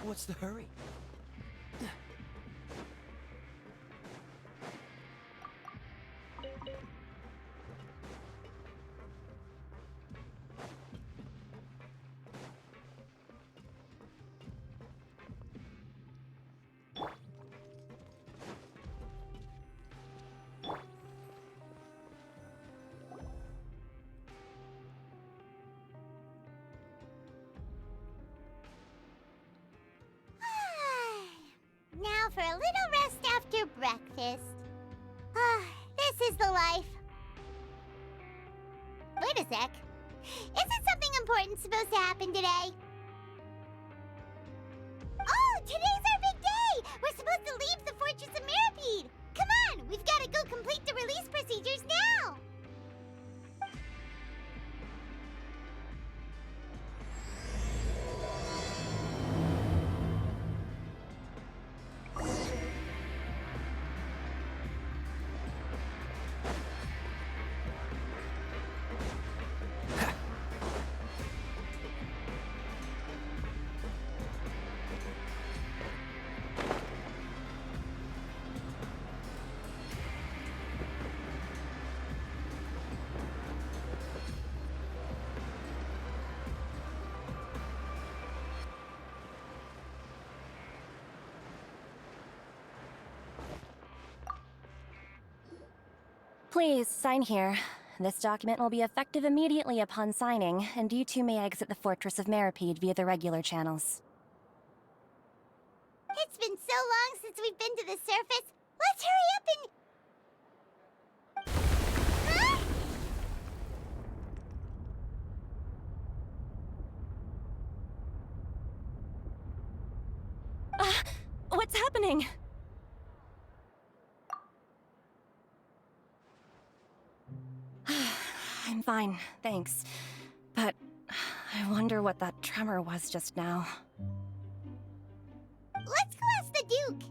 What's the hurry? Now for a little rest after breakfast. This is the life. Wait a sec. Isn't something important supposed to happen today? Oh, today's our big day! We're supposed to leave the Fortress of Mirapede! Come on, we've got to go complete the release procedures now! Please, sign here. This document will be effective immediately upon signing, and you two may exit the Fortress of Mirapede via the regular channels. It's been so long since we've been to the surface. Let's hurry up and... Huh? What's happening? I'm fine, thanks. But I wonder what that tremor was just now. Let's go ask the Duke.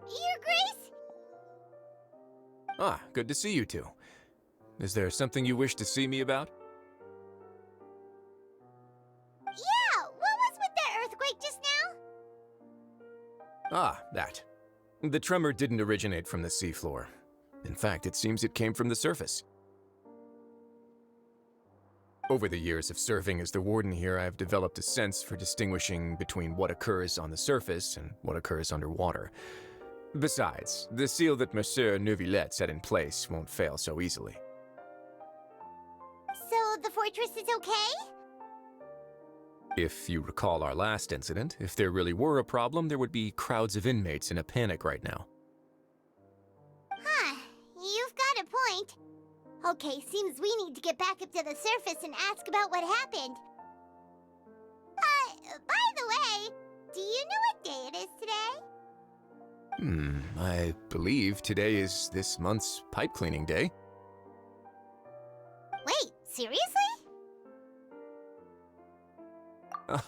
Your Grace? Ah, good to see you two. Is there something you wish to see me about? Yeah, what was with that earthquake just now? Ah, that. The tremor didn't originate from the seafloor. In fact, it seems it came from the surface. Over the years of serving as the warden here, I've developed a sense for distinguishing between what occurs on the surface and what occurs underwater. Besides, the seal that Monsieur Neuvillette set in place won't fail so easily. So the fortress is okay? If you recall our last incident, if there really were a problem, there would be crowds of inmates in a panic right now. Huh, you've got a point. Okay, seems we need to get back up to the surface and ask about what happened. By the way, do you know what day it is today? I believe today is this month's pipe cleaning day. Wait, seriously?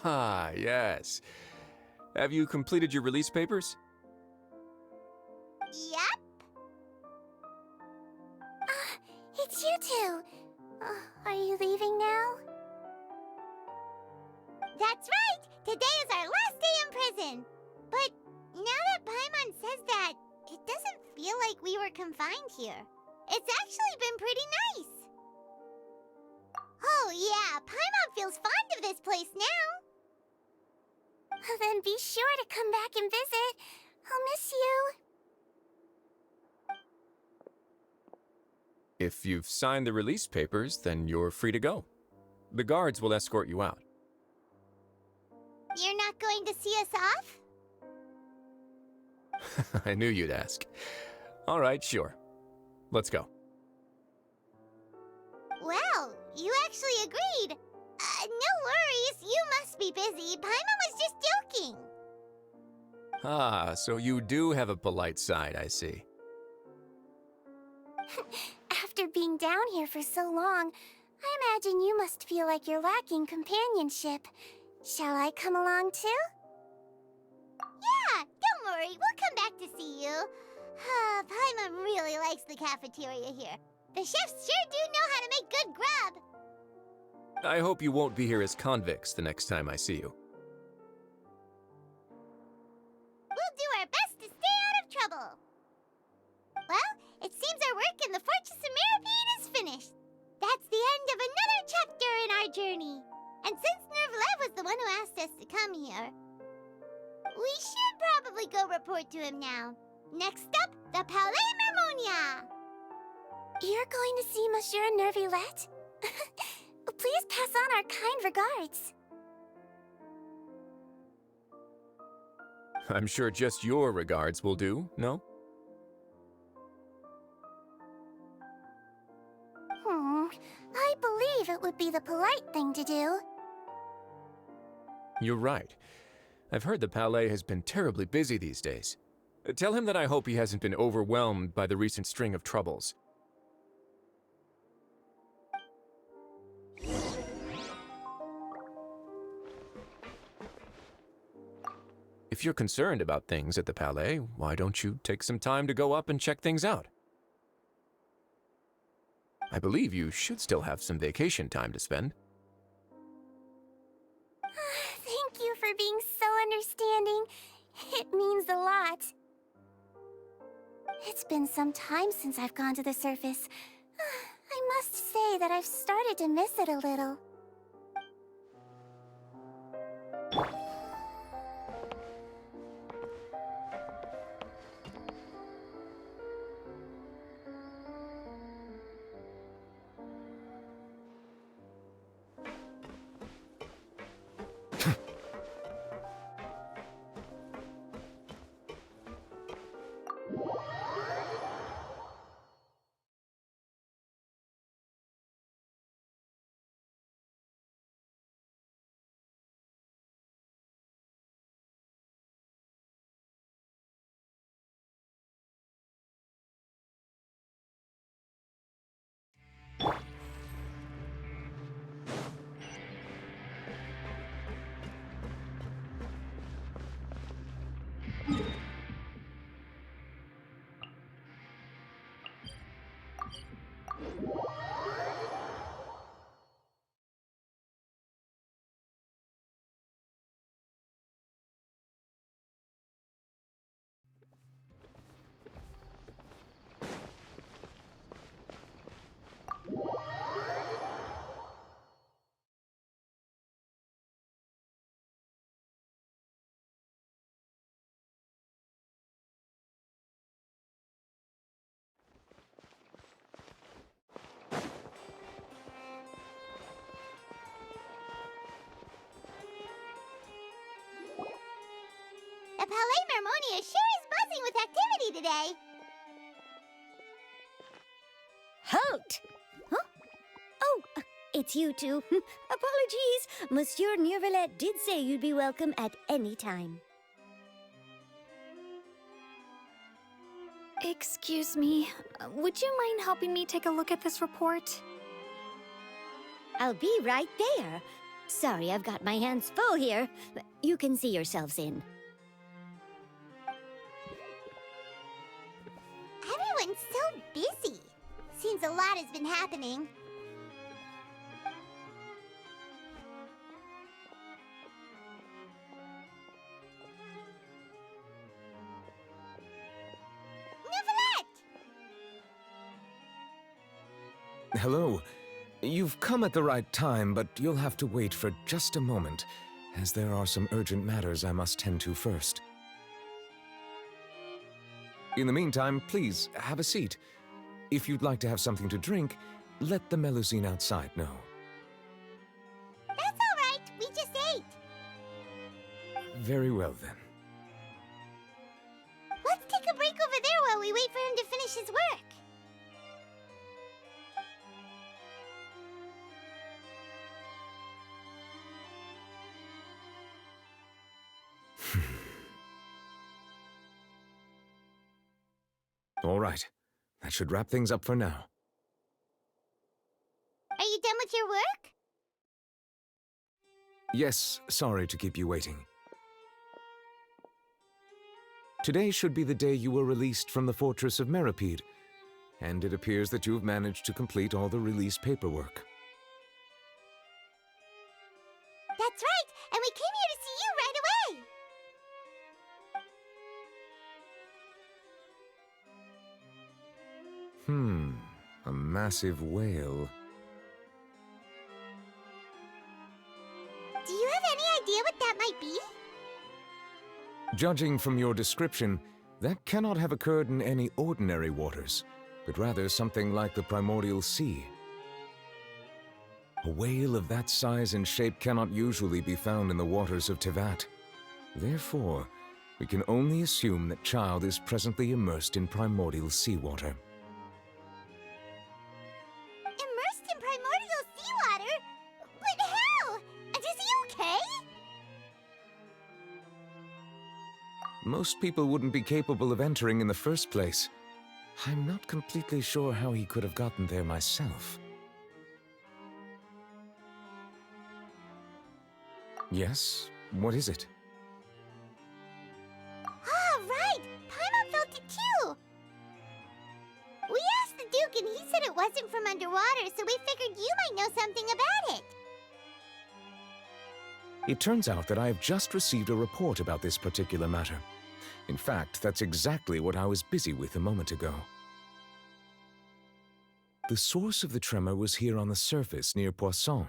Ah, yes. Have you completed your release papers? Yep. It's you two. Are you leaving now? That's right! Today is our last day in prison! But now that Paimon says that, it doesn't feel like we were confined here. It's actually been pretty nice. Oh yeah, Paimon feels fond of this place now. Then be sure to come back and visit. I'll miss you. If you've signed the release papers, then you're free to go. The guards will escort you out. You're not going to see us off? I knew you'd ask. All right, sure. Let's go. Well, you actually agreed. No worries, you must be busy. Paimon was just joking. Ah, so you do have a polite side, I see. After being down here for so long, I imagine you must feel like you're lacking companionship. Shall I come along too? Yeah, don't worry, we'll come back to see you. Paimon really likes the cafeteria here. The chefs sure do know how to make good grub. I hope you won't be here as convicts the next time I see you. We'll do our best to stay out of trouble. Well, it seems our work in the Fortress of Mirapede is finished. That's the end of another chapter in our journey. And since Nervlev was the one who asked us to come here, we should probably go report to him now. Next up, the Palais Mermonia. You're going to see Monsieur Nervillette? Please pass on our kind regards. I'm sure just your regards will do, no? I believe it would be the polite thing to do. You're right. I've heard the Palais has been terribly busy these days. Tell him that I hope he hasn't been overwhelmed by the recent string of troubles. If you're concerned about things at the Palais, why don't you take some time to go up and check things out? I believe you should still have some vacation time to spend. Thank you for being so understanding. It means a lot. It's been some time since I've gone to the surface. I must say that I've started to miss it a little. The Palais Mermonia sure is buzzing with activity today. Halt! Huh? Oh, it's you two. Apologies. Monsieur Nervillette did say you'd be welcome at any time. Excuse me, would you mind helping me take a look at this report? I'll be right there. Sorry, I've got my hands full here. You can see yourselves in. Everyone's so busy. Seems a lot has been happening. Hello. You've come at the right time, but you'll have to wait for just a moment, as there are some urgent matters I must tend to first. In the meantime, please, have a seat. If you'd like to have something to drink, let the Melusine outside know. That's all right. We just ate. Very well, then. Let's take a break over there while we wait for him to finish his work. All right. That should wrap things up for now. Are you done with your work? Yes, sorry to keep you waiting. Today should be the day you were released from the Fortress of Meripede, and it appears that you have managed to complete all the release paperwork. That's right, and we came here to see you right away. A massive whale. Do you have any idea what that might be? Judging from your description, that cannot have occurred in any ordinary waters, but rather something like the primordial sea. A whale of that size and shape cannot usually be found in the waters of Tevat. Therefore, we can only assume that Child is presently immersed in primordial seawater. Immersed in primordial seawater? But how? And is he okay? Most people wouldn't be capable of entering in the first place. I'm not completely sure how he could have gotten there myself. Yes? What is it? Ah, right! Paimon felt it too! We asked the Duke and he said it wasn't from underwater, so we figured you might know something about it. It turns out that I have just received a report about this particular matter. In fact, that's exactly what I was busy with a moment ago. The source of the tremor was here on the surface near Poisson.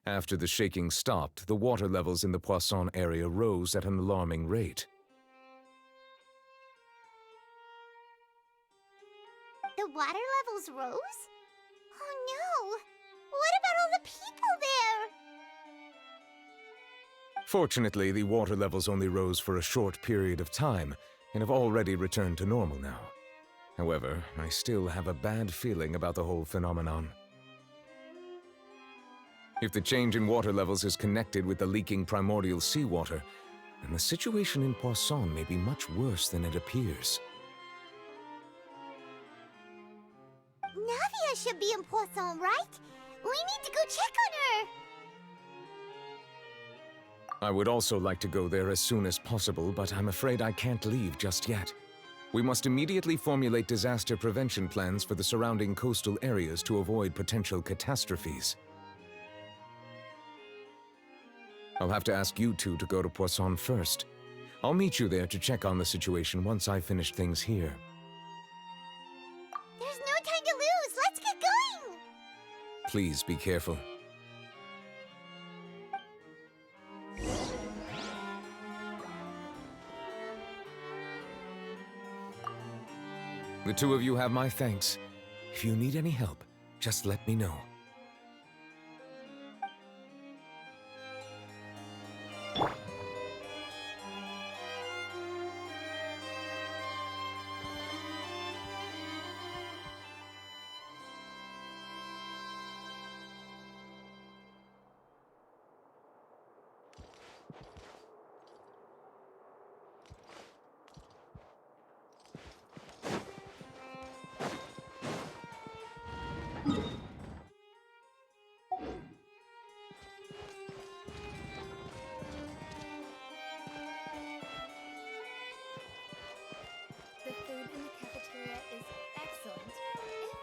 After the shaking stopped, the water levels in the Poisson area rose at an alarming rate. The water levels rose? Oh no! What about all the people there? Fortunately, the water levels only rose for a short period of time and have already returned to normal now. However, I still have a bad feeling about the whole phenomenon. If the change in water levels is connected with the leaking primordial seawater, then the situation in Poisson may be much worse than it appears. Navia should be in Poisson, right? We need to go check on her! I would also like to go there as soon as possible, but I'm afraid I can't leave just yet. We must immediately formulate disaster prevention plans for the surrounding coastal areas to avoid potential catastrophes. I'll have to ask you two to go to Poisson first. I'll meet you there to check on the situation once I've finished things here. There's no time to lose! Let's get going! Please be careful. The two of you have my thanks. If you need any help, just let me know. The food in the cafeteria is excellent, if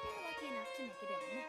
you're lucky enough to make it in.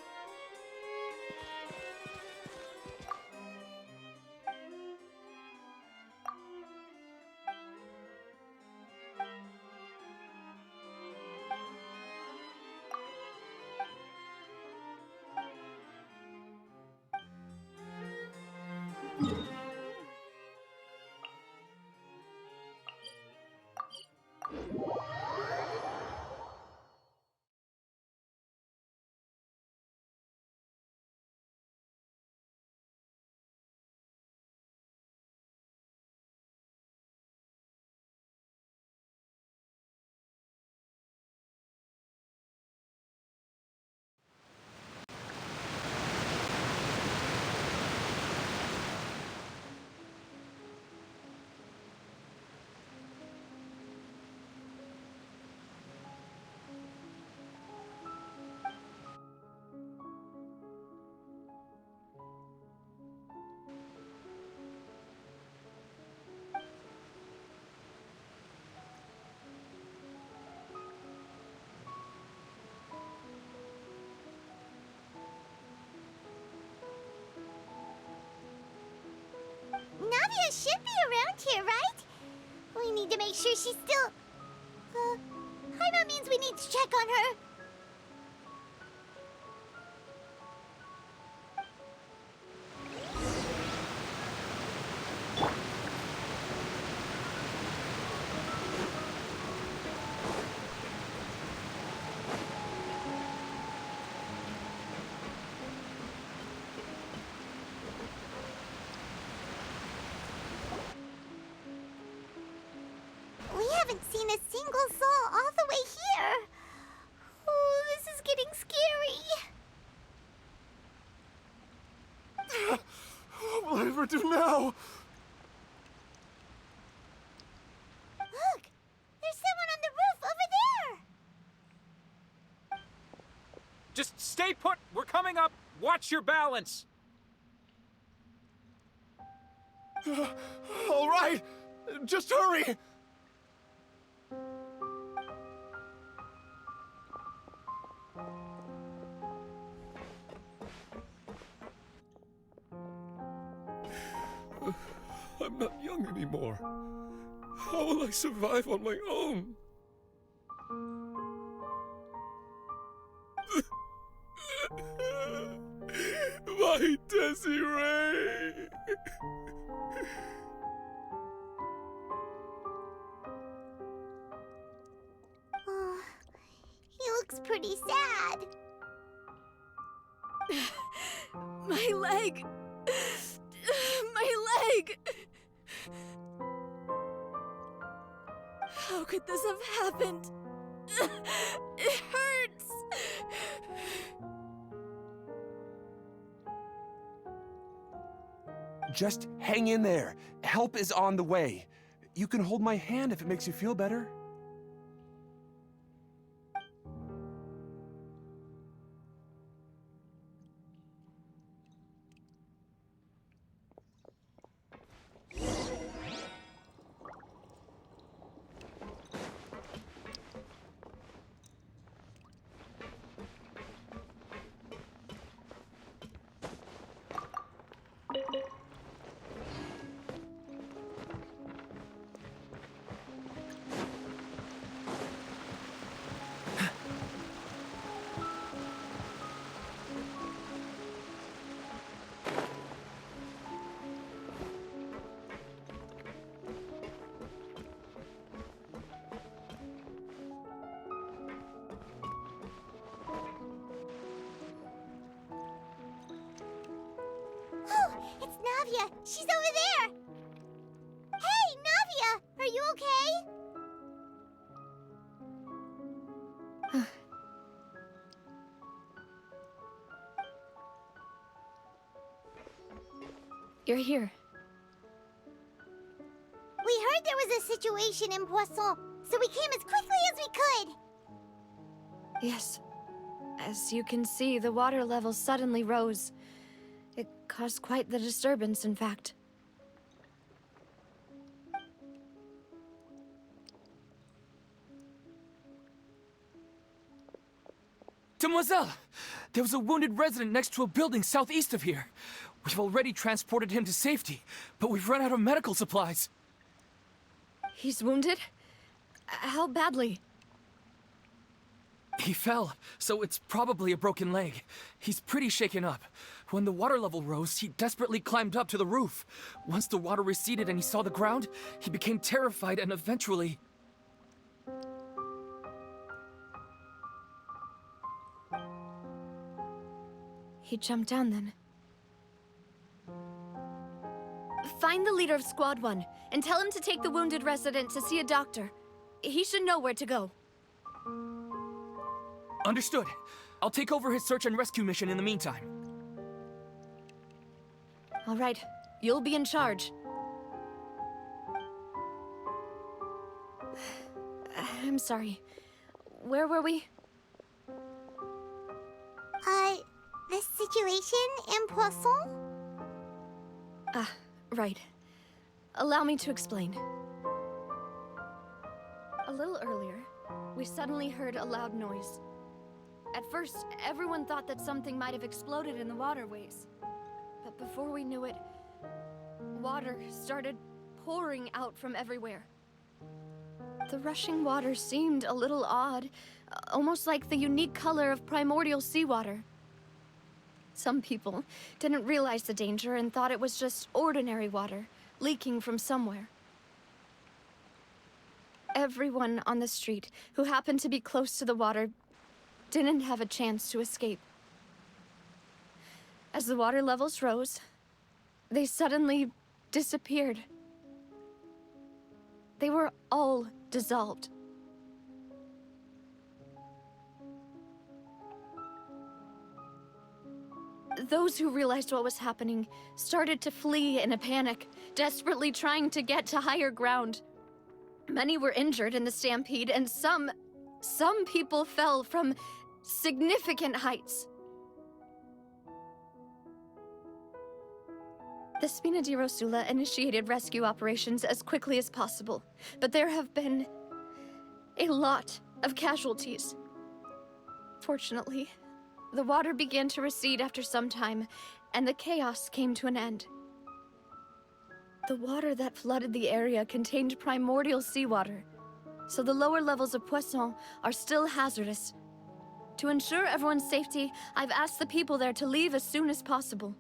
should be around here, right? We need to make sure she's still... Hyma means we need to check on her. We haven't seen a single soul all the way here. Oh, this is getting scary. What will I ever do now? Look, there's someone on the roof over there. Just stay put! We're coming up! Watch your balance! All right, just hurry. I'm not young anymore. How will I survive on my own? My Desiree! Oh, he looks pretty sad. My leg! My leg! How could this have happened? It hurts! Just hang in there. Help is on the way. You can hold my hand if it makes you feel better. Oh, it's Navia. She's over there. Hey, Navia, are you okay? You're here. We heard there was a situation in Poisson, so we came as quickly as we could. Yes. As you can see, the water level suddenly rose. It caused quite the disturbance, in fact. Demoiselle! There was a wounded resident next to a building southeast of here. We've already transported him to safety, but we've run out of medical supplies. He's wounded? How badly? He fell, so it's probably a broken leg. He's pretty shaken up. When the water level rose, he desperately climbed up to the roof. Once the water receded and he saw the ground, he became terrified and eventually... He jumped down then. Find the leader of Squad 1 and tell him to take the wounded resident to see a doctor. He should know where to go. Understood. I'll take over his search and rescue mission in the meantime. All right, you'll be in charge. I'm sorry. Where were we? The situation in Poisson? Ah, right. Allow me to explain. A little earlier, we suddenly heard a loud noise. At first, everyone thought that something might have exploded in the waterways. But before we knew it, water started pouring out from everywhere. The rushing water seemed a little odd, almost like the unique color of primordial seawater. Some people didn't realize the danger and thought it was just ordinary water leaking from somewhere. Everyone on the street who happened to be close to the water didn't have a chance to escape. As the water levels rose, they suddenly disappeared. They were all dissolved. Those who realized what was happening started to flee in a panic, desperately trying to get to higher ground. Many were injured in the stampede, and some people fell from significant heights. The Spina di Rosula initiated rescue operations as quickly as possible, but there have been a lot of casualties. Fortunately, the water began to recede after some time, and the chaos came to an end. The water that flooded the area contained primordial seawater, so the lower levels of Poisson are still hazardous. To ensure everyone's safety, I've asked the people there to leave as soon as possible.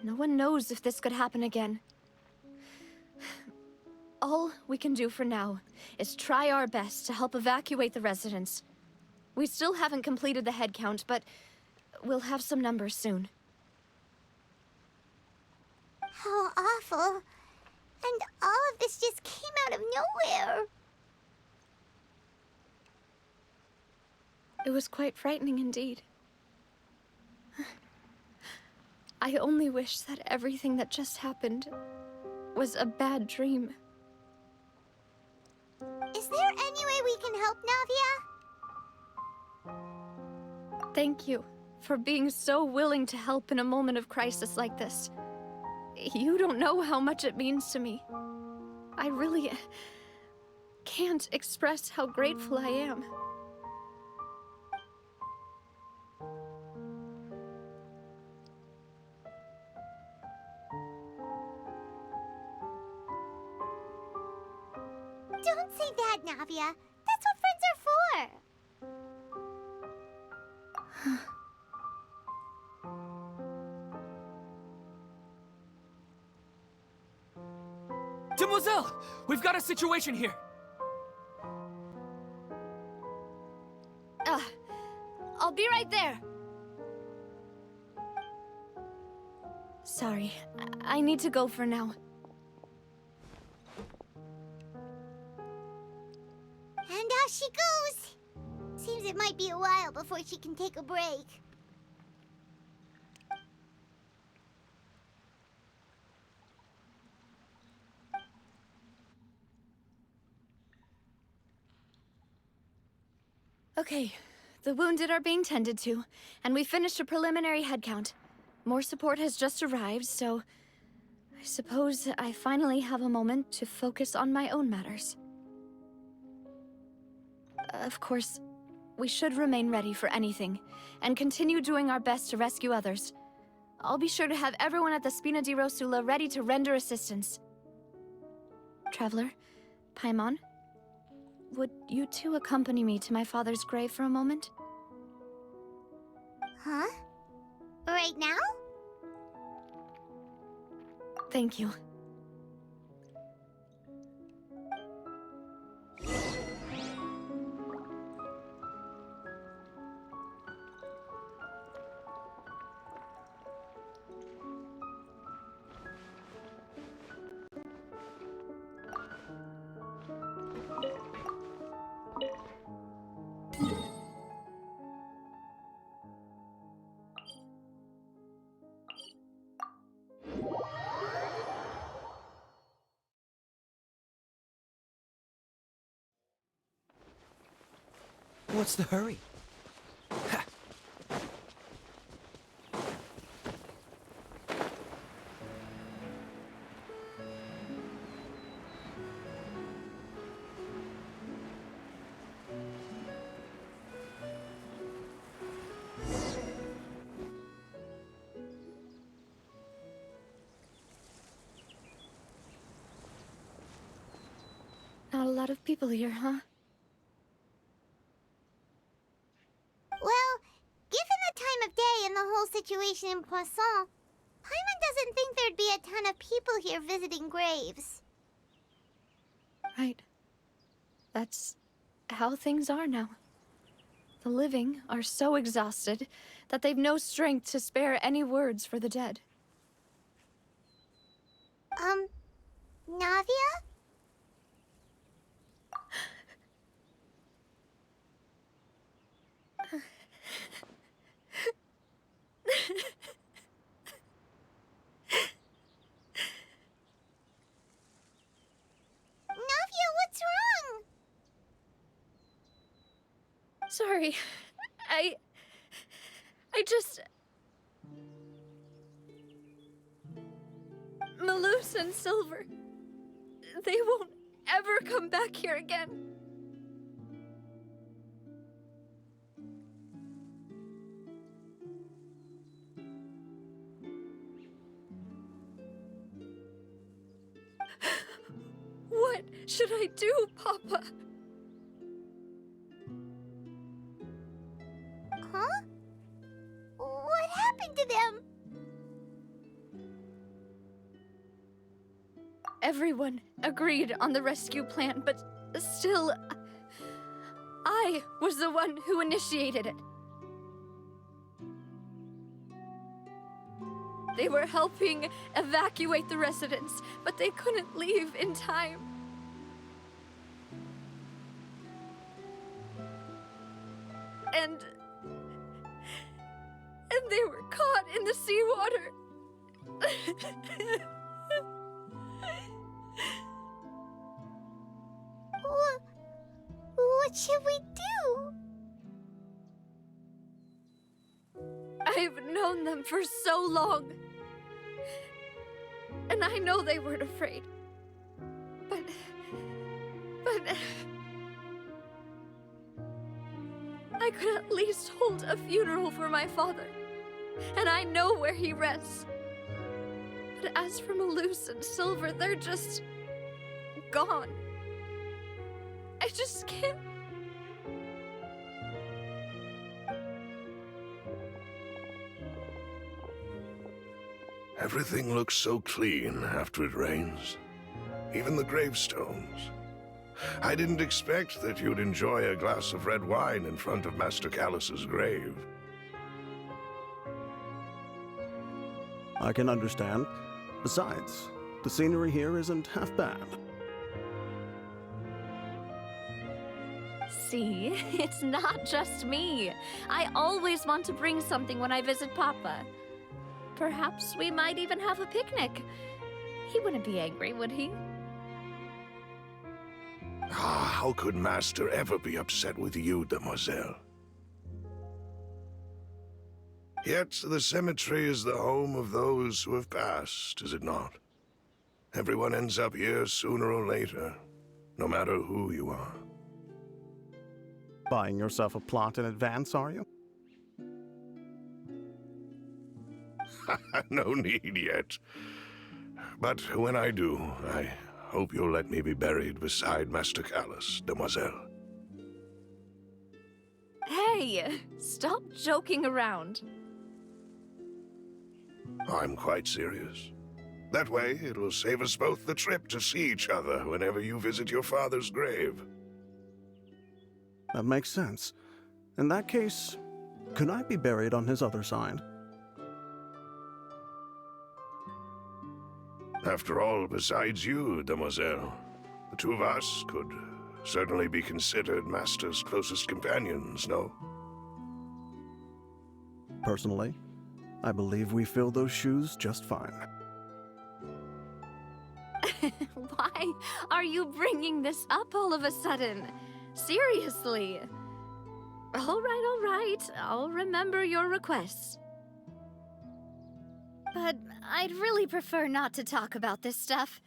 No one knows if this could happen again. All we can do for now is try our best to help evacuate the residents. We still haven't completed the head count, but we'll have some numbers soon. How awful. And all of this just came out of nowhere. It was quite frightening indeed. I only wish that everything that just happened was a bad dream. Is there any way we can help, Navia? Thank you for being so willing to help in a moment of crisis like this. You don't know how much it means to me. I really can't express how grateful I am. Don't say that, Navia. That's what friends are for. Demoiselle! We've got a situation here! I'll be right there. Sorry, I need to go for now. And off she goes. Seems it might be a while before she can take a break. Okay, the wounded are being tended to, and we finished a preliminary head count. More support has just arrived, so I suppose I finally have a moment to focus on my own matters. Of course, we should remain ready for anything, and continue doing our best to rescue others. I'll be sure to have everyone at the Spina di Rosula ready to render assistance. Traveler, Paimon, would you two accompany me to my father's grave for a moment? Huh? Right now? Thank you. What's the hurry? Ha! lot of people here, huh? Well, given the time of day and the whole situation in Poisson, Paimon doesn't think there'd be a ton of people here visiting graves. Right. That's how things are now. The living are so exhausted that they've no strength to spare any words for the dead. Navia? Navia, what's wrong? Sorry. I just... Malus and Silver, they won't ever come back here again. What should I do, Papa? Huh? What happened to them? Everyone agreed on the rescue plan, but still, I was the one who initiated it. They were helping evacuate the residents, but they couldn't leave in time. And they were caught in the seawater. What should we do? I've known them for so long. And I know they weren't afraid. But... I could at least hold a funeral for my father. And I know where he rests. But as for Malus and Silver, they're just... gone. I just can't... Everything looks so clean after it rains. Even the gravestones. I didn't expect that you'd enjoy a glass of red wine in front of Master Callus's grave. I can understand. Besides, the scenery here isn't half bad. See, it's not just me. I always want to bring something when I visit Papa. Perhaps we might even have a picnic. He wouldn't be angry, would he? Ah, how could Master ever be upset with you, Demoiselle? Yet the cemetery is the home of those who have passed, is it not? Everyone ends up here sooner or later, no matter who you are. Buying yourself a plot in advance, are you? No need yet. But when I do, I hope you'll let me be buried beside Master Callus, Demoiselle. Hey, stop joking around. I'm quite serious. That way, it will save us both the trip to see each other whenever you visit your father's grave. That makes sense. In that case, could I be buried on his other side? After all, besides you, Demoiselle, the two of us could certainly be considered Master's closest companions, no? Personally, I believe we fill those shoes just fine. Why are you bringing this up all of a sudden? Seriously. All right. I'll remember your requests. But I'd really prefer not to talk about this stuff.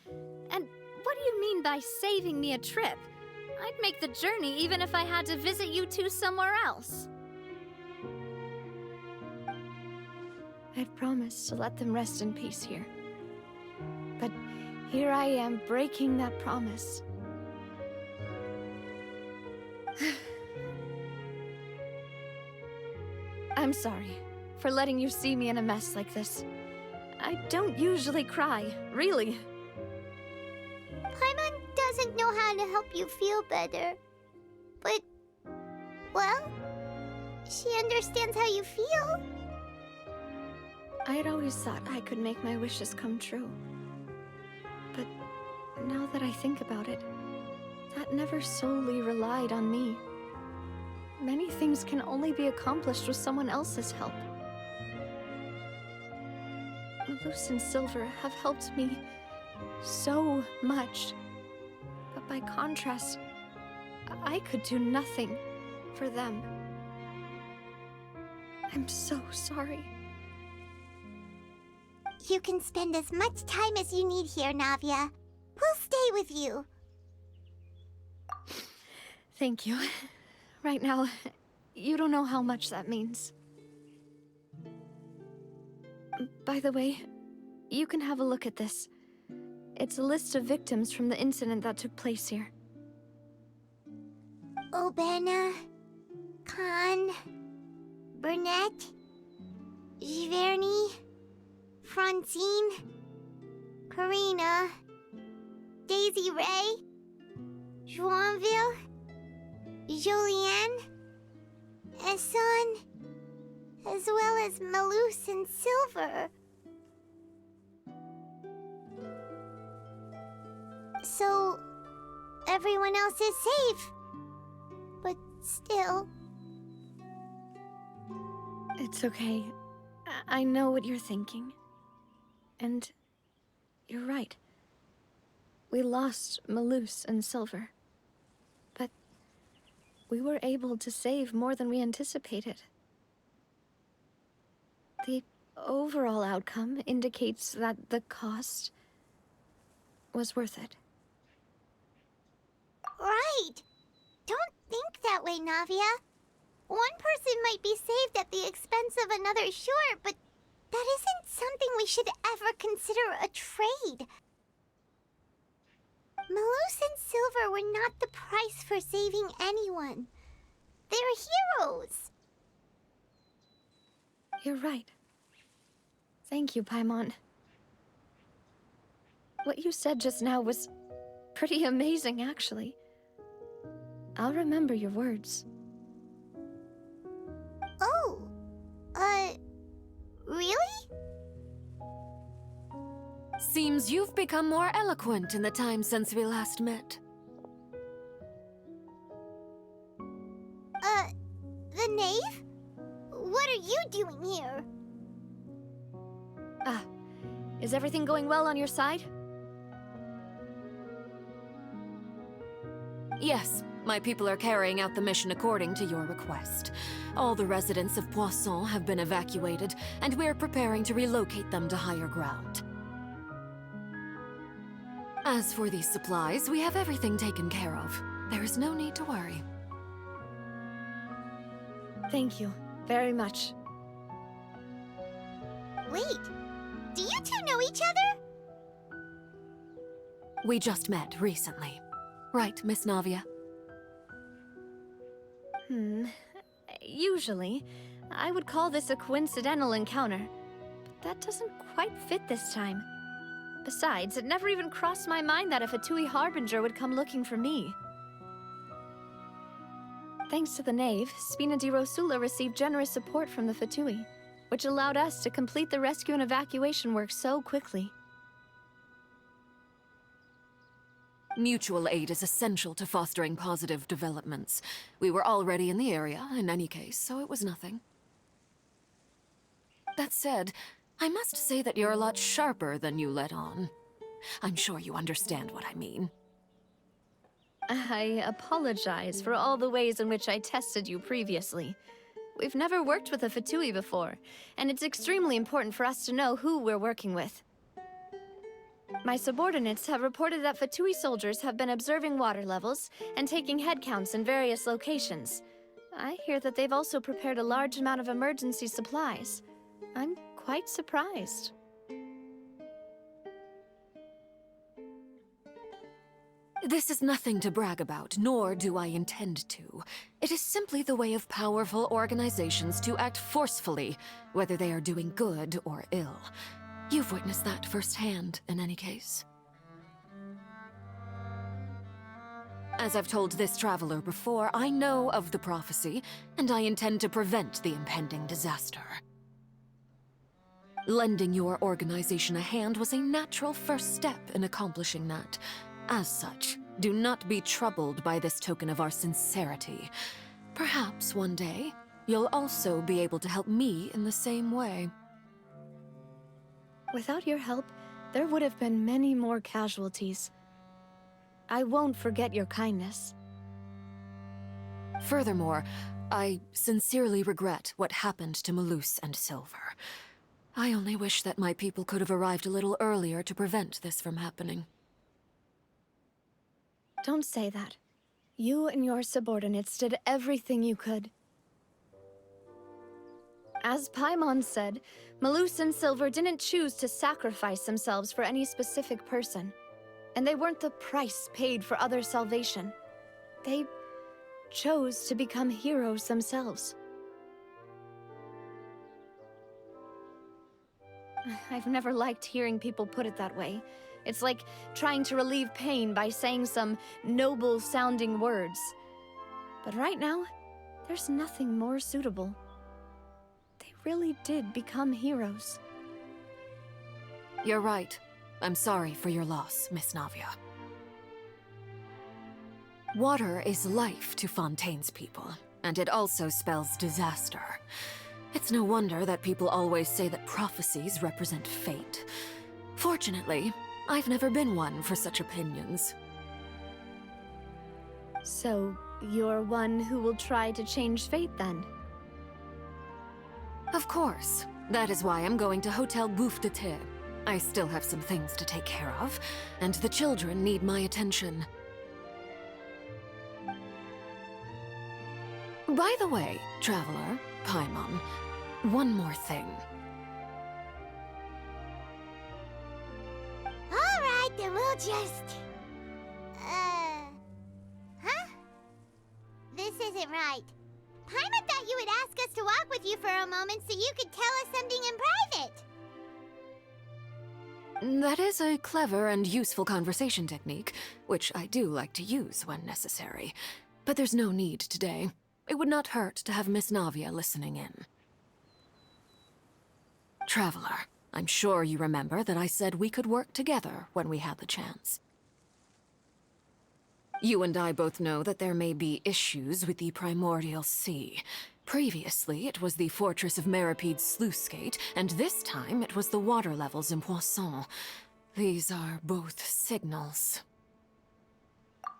And what do you mean by saving me a trip? I'd make the journey even if I had to visit you two somewhere else. I'd promised to let them rest in peace here. But here I am breaking that promise. I'm sorry for letting you see me in a mess like this. I don't usually cry, really. Paimon doesn't know how to help you feel better. But, well, she understands how you feel. I had always thought I could make my wishes come true. But now that I think about it, that never solely relied on me. Many things can only be accomplished with someone else's help. Malus and Silver have helped me so much. But by contrast, I could do nothing for them. I'm so sorry. You can spend as much time as you need here, Navia. We'll stay with you. Thank you. Right now, you don't know how much that means. By the way, you can have a look at this. It's a list of victims from the incident that took place here. Obena, Khan, Burnett, Giverny, Francine, Karina, Daisy Ray, Joinville, Jolienne, Esson, as well as Malus and Silver. So, everyone else is safe. But still... It's okay. I know what you're thinking. And you're right. We lost Malus and Silver. But we were able to save more than we anticipated. The overall outcome indicates that the cost was worth it. Right! Don't think that way, Navia. One person might be saved at the expense of another, sure, but that isn't something we should ever consider a trade. Malus and Silver were not the price for saving anyone. They're heroes. You're right. Thank you, Paimon. What you said just now was pretty amazing, actually. I'll remember your words. Oh, really? Seems you've become more eloquent in the time since we last met. The knave? What are you doing here? Is everything going well on your side? Yes, my people are carrying out the mission according to your request. All the residents of Poisson have been evacuated, and we're preparing to relocate them to higher ground. As for these supplies, we have everything taken care of. There is no need to worry. Thank you very much. Wait, do you two know each other? We just met recently. Right, Miss Navia? Usually, I would call this a coincidental encounter, but that doesn't quite fit this time. Besides, it never even crossed my mind that a Fatui Harbinger would come looking for me. Thanks to the Knave, Spina di Rosula received generous support from the Fatui, which allowed us to complete the rescue and evacuation work so quickly. Mutual aid is essential to fostering positive developments. We were already in the area, in any case, so it was nothing. That said, I must say that you're a lot sharper than you let on. I'm sure you understand what I mean. I apologize for all the ways in which I tested you previously. We've never worked with a Fatui before, and it's extremely important for us to know who we're working with. My subordinates have reported that Fatui soldiers have been observing water levels and taking head counts in various locations. I hear that they've also prepared a large amount of emergency supplies. I'm quite surprised. This is nothing to brag about, nor do I intend to. It is simply the way of powerful organizations to act forcefully, whether they are doing good or ill. You've witnessed that firsthand, in any case. As I've told this traveler before, I know of the prophecy, and I intend to prevent the impending disaster. Lending your organization a hand was a natural first step in accomplishing that. As such, do not be troubled by this token of our sincerity. Perhaps one day, you'll also be able to help me in the same way. Without your help, there would have been many more casualties. I won't forget your kindness. Furthermore, I sincerely regret what happened to Malus and Silver. I only wish that my people could have arrived a little earlier to prevent this from happening. Don't say that. You and your subordinates did everything you could. As Paimon said, Malus and Silver didn't choose to sacrifice themselves for any specific person. And they weren't the price paid for other salvation. They chose to become heroes themselves. I've never liked hearing people put it that way. It's like trying to relieve pain by saying some noble-sounding words. But right now, there's nothing more suitable. They really did become heroes. You're right. I'm sorry for your loss, Miss Navia. Water is life to Fontaine's people, and it also spells disaster. It's no wonder that people always say that prophecies represent fate. Fortunately, I've never been one for such opinions. So, you're one who will try to change fate, then? Of course. That is why I'm going to Hotel Bouffe de Thé. I still have some things to take care of, and the children need my attention. By the way, Traveler, Paimon, one more thing. Alright, then we'll just... Huh? This isn't right. Paimon thought you would ask us to walk with you for a moment so you could tell us something in private. That is a clever and useful conversation technique, which I do like to use when necessary. But there's no need today. It would not hurt to have Miss Navia listening in. Traveler, I'm sure you remember that I said we could work together when we had the chance. You and I both know that there may be issues with the Primordial Sea. Previously, it was the fortress of Meripede's sluice gate, and this time it was the water levels in Poisson. These are both signals.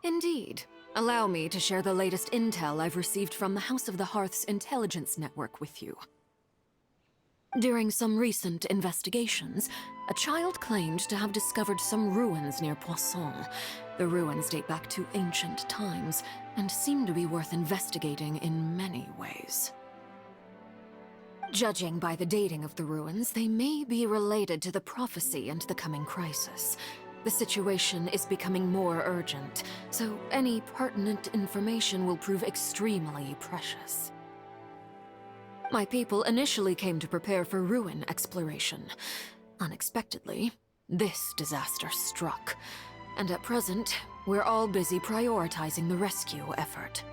Indeed. Allow me to share the latest intel I've received from the House of the Hearth's intelligence network with you. During some recent investigations, a child claimed to have discovered some ruins near Poisson. The ruins date back to ancient times, and seem to be worth investigating in many ways. Judging by the dating of the ruins, they may be related to the prophecy and the coming crisis. The situation is becoming more urgent, so any pertinent information will prove extremely precious. My people initially came to prepare for ruin exploration. Unexpectedly, this disaster struck, and at present, we're all busy prioritizing the rescue effort.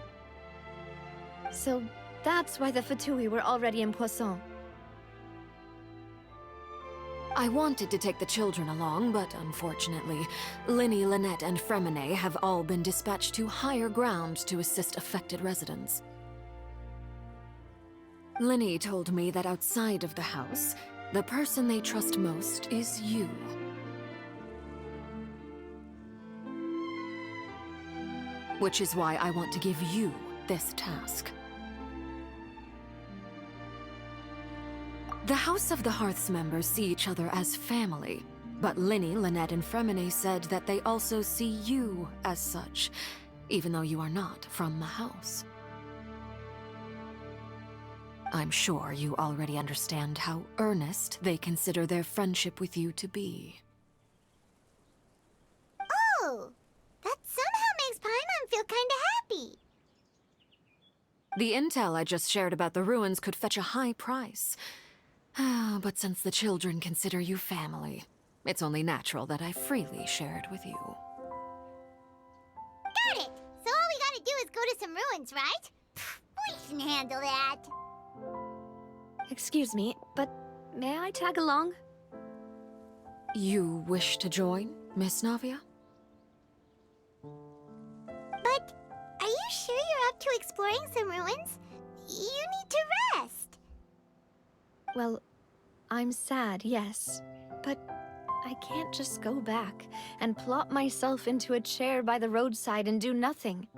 So that's why the Fatui were already in Poisson. I wanted to take the children along, but unfortunately, Linny, Lynette, and Fremine have all been dispatched to higher ground to assist affected residents. Linny told me that outside of the house, the person they trust most is you. Which is why I want to give you this task. The House of the Hearth's members see each other as family, but Linny, Lynette, and Fremine said that they also see you as such, even though you are not from the house. I'm sure you already understand how earnest they consider their friendship with you to be. Oh! That somehow makes Paimon feel kinda happy. The intel I just shared about the ruins could fetch a high price. But since the children consider you family, it's only natural that I freely share it with you. Got it! So all we gotta do is go to some ruins, right? We can handle that. Excuse me, but may I tag along? You wish to join, Miss Navia? But are you sure you're up to exploring some ruins? You need to rest. Well, I'm sad, yes, but I can't just go back and plop myself into a chair by the roadside and do nothing.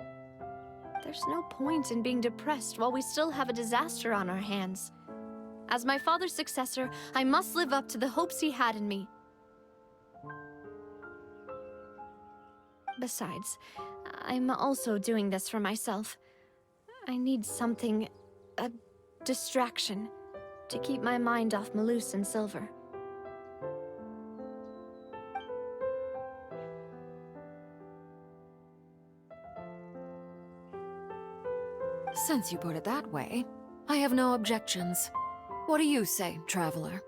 There's no point in being depressed while we still have a disaster on our hands. As my father's successor, I must live up to the hopes he had in me. Besides, I'm also doing this for myself. I need something, a distraction, to keep my mind off Malus and Silver. Since you put it that way, I have no objections. What do you say, traveler?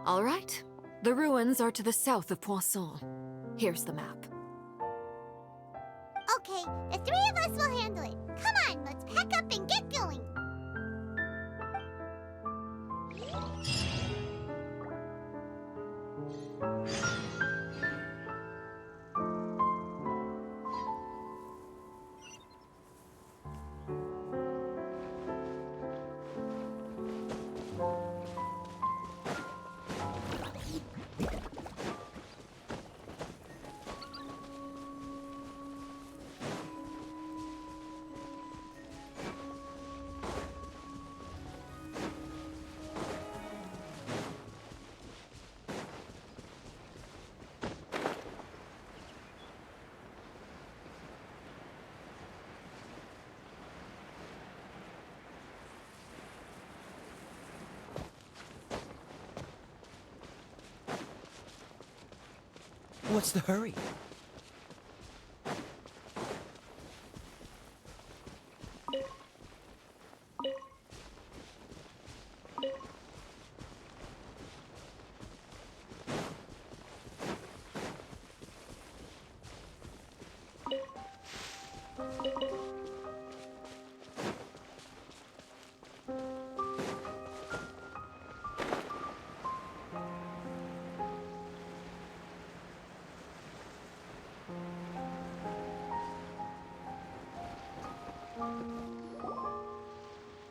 All right. The ruins are to the south of Poisson. Here's the map. Okay, the three of us will handle it. Come on, let's pack up and get going. What's the hurry?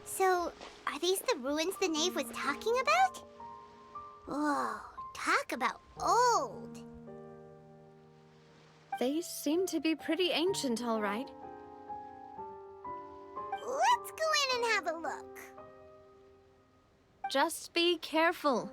So, are these the ruins the knave was talking about? Whoa, talk about old. They seem to be pretty ancient, all right. Let's go in and have a look. Just be careful.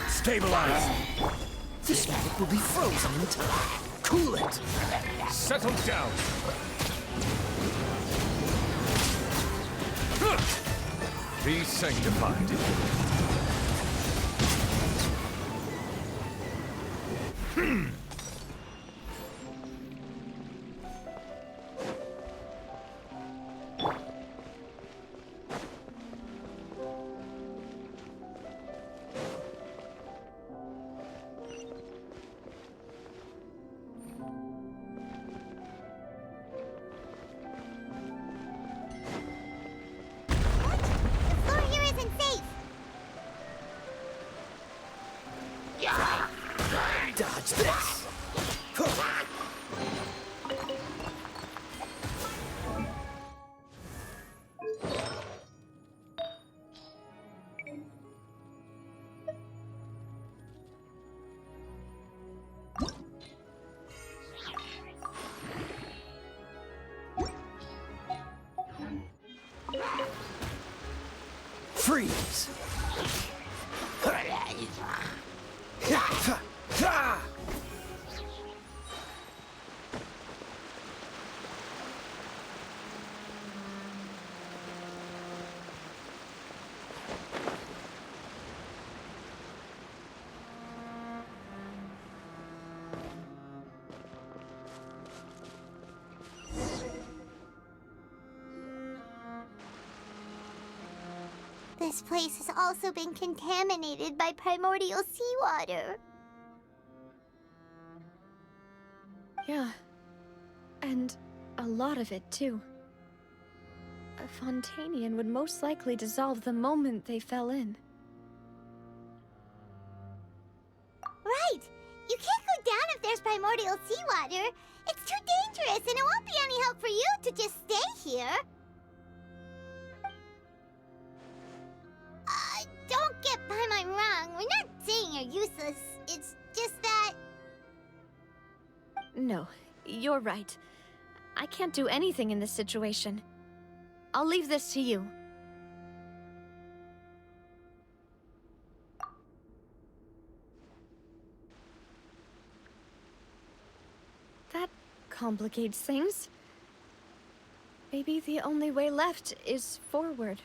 Stabilize! This lake will be frozen in time. Cool it! Settle down! Be sanctified. Freeze! This place has also been contaminated by primordial seawater. Yeah. And a lot of it, too. A Fontanian would most likely dissolve the moment they fell in. Right! You can't go down if there's primordial seawater. It's too dangerous, and it won't be any help for you to just stay here. Don't get by my wrong. We're not saying you're useless. It's just that... No, you're right. I can't do anything in this situation. I'll leave this to you. That complicates things. Maybe the only way left is forward.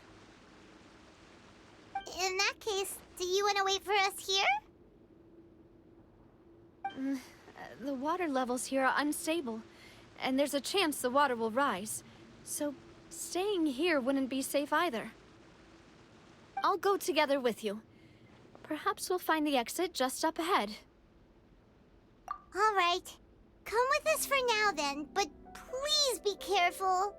In that case, do you want to wait for us here? The water levels here are unstable, and there's a chance the water will rise. So staying here wouldn't be safe either. I'll go together with you. Perhaps we'll find the exit just up ahead. All right. Come with us for now then, but please be careful.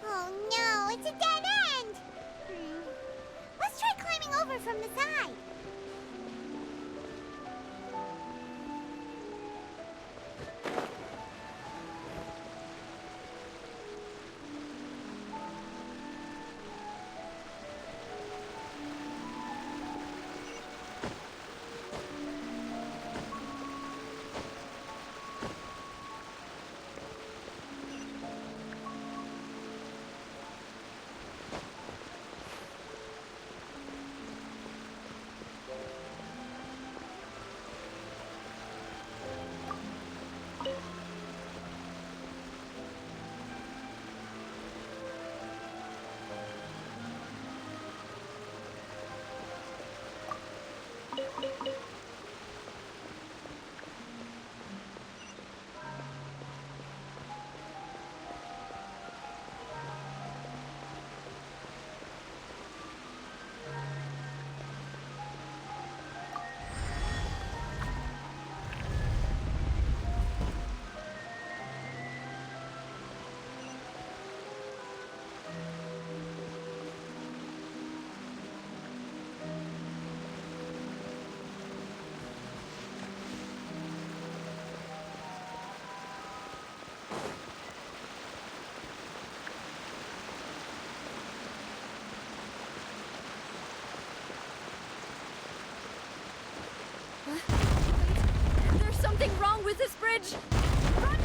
Oh no, it's a dead end! Let's try climbing over from the side. There's something wrong with this bridge! Run!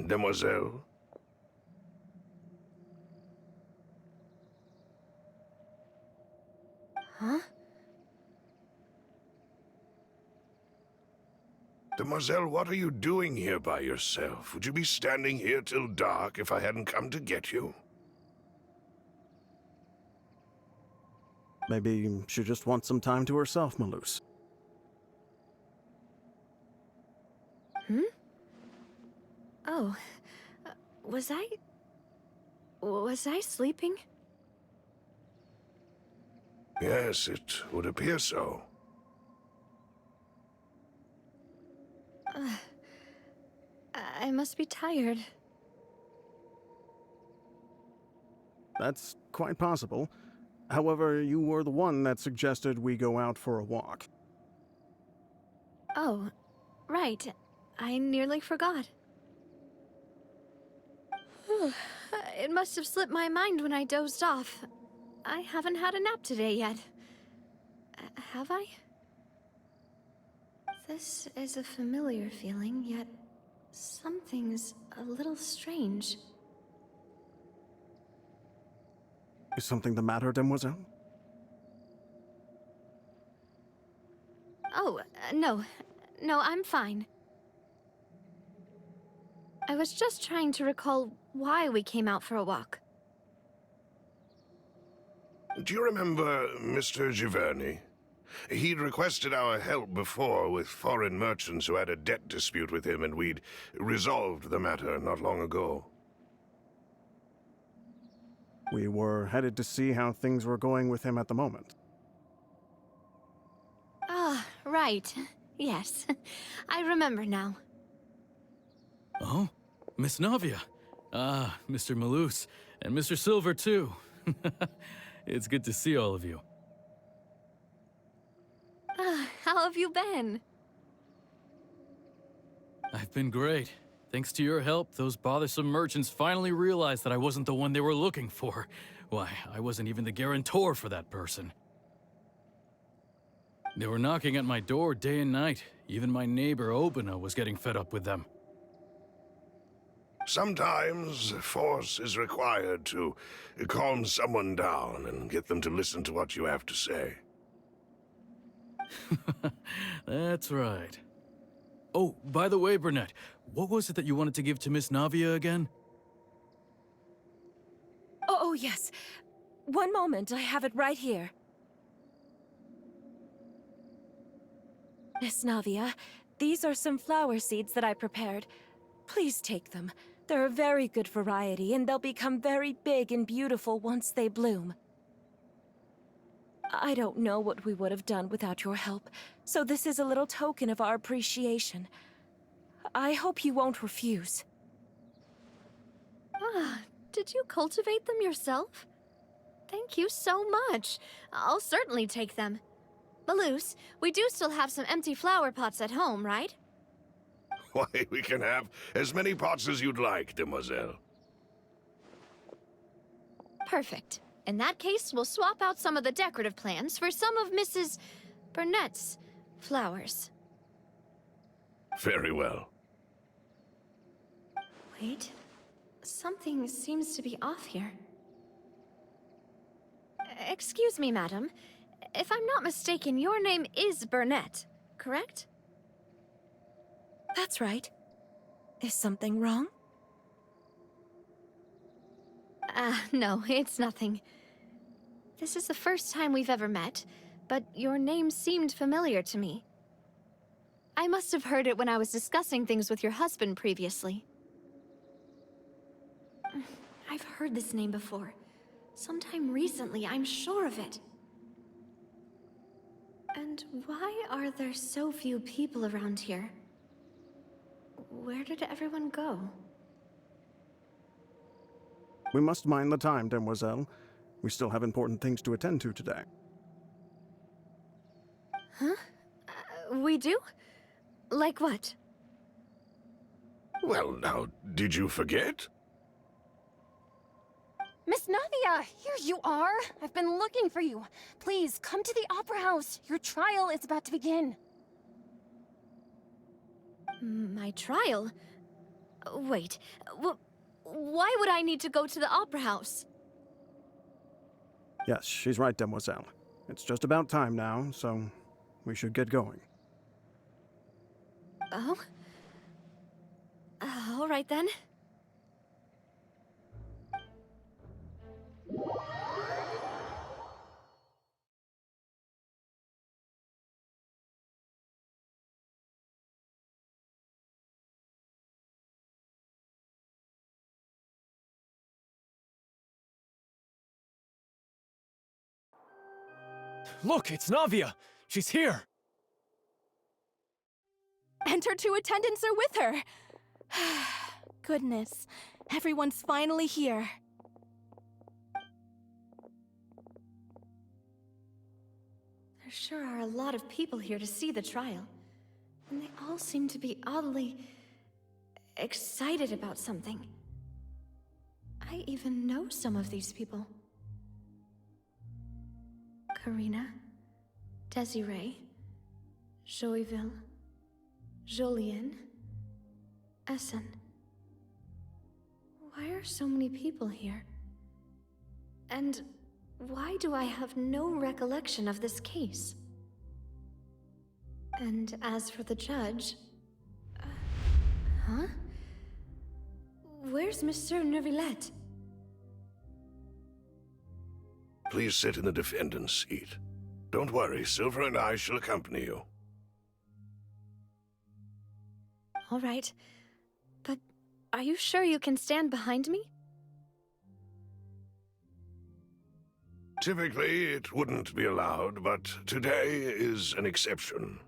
Demoiselle? Huh? Demoiselle, what are you doing here by yourself? Would you be standing here till dark if I hadn't come to get you? Maybe she just wants some time to herself, Malus. Hmm? Oh, was I sleeping? Yes, it would appear so. I must be tired. That's quite possible. However, you were the one that suggested we go out for a walk. Oh, right. I nearly forgot. It must have slipped my mind when I dozed off. I haven't had a nap today yet. Have I? This is a familiar feeling, yet something's a little strange. Is something the matter, Demoiselle? Oh, no. No, I'm fine. I was just trying to recall why we came out for a walk. Do you remember Mr. Giverny? He'd requested our help before with foreign merchants who had a debt dispute with him, and we'd resolved the matter not long ago. We were headed to see how things were going with him at the moment. Ah, right. Yes. I remember now. Oh? Miss Navia. Ah, Mr. Malus. And Mr. Silver, too. It's good to see all of you. How have you been? I've been great. Thanks to your help, those bothersome merchants finally realized that I wasn't the one they were looking for. Why, I wasn't even the guarantor for that person. They were knocking at my door day and night. Even my neighbor, Obina, was getting fed up with them. Sometimes force is required to calm someone down and get them to listen to what you have to say. That's right. Oh, by the way, Burnett, what was it that you wanted to give to Miss Navia again? Oh, yes. One moment, I have it right here. Miss Navia, these are some flower seeds that I prepared. Please take them. They're a very good variety, and they'll become very big and beautiful once they bloom. I don't know what we would have done without your help, so this is a little token of our appreciation. I hope you won't refuse. Ah, did you cultivate them yourself? Thank you so much. I'll certainly take them. Malus, we do still have some empty flower pots at home, right? Why, we can have as many pots as you'd like, Demoiselle. Perfect. In that case, we'll swap out some of the decorative plants for some of Mrs. Burnett's flowers. Very well. Wait. Something seems to be off here. Excuse me, madam. If I'm not mistaken, your name is Burnett, correct? That's right. Is something wrong? No, it's nothing. This is the first time we've ever met, but your name seemed familiar to me. I must have heard it when I was discussing things with your husband previously. I've heard this name before. Sometime recently, I'm sure of it. And why are there so few people around here? Where did everyone go? We must mind the time, Demoiselle. We still have important things to attend to today. Huh? We do? Like what? Well, now, did you forget? Miss Navia, here you are. I've been looking for you. Please, come to the Opera House. Your trial is about to begin. My trial? Wait, why would I need to go to the opera house? Yes, she's right, Demoiselle. It's just about time now, so we should get going. Oh? All right then. Look, it's Navia! She's here! And her two attendants are with her. Goodness, everyone's finally here. There sure are a lot of people here to see the trial. And they all seem to be oddly excited about something. I even know some of these people. Karina, Desiree, Joyville, Jolien, Essen. Why are so many people here? And why do I have no recollection of this case? And as for the judge... huh? Where's Monsieur Neuvillette? Please sit in the defendant's seat. Don't worry, Silver and I shall accompany you. All right. But are you sure you can stand behind me? Typically, it wouldn't be allowed, but today is an exception.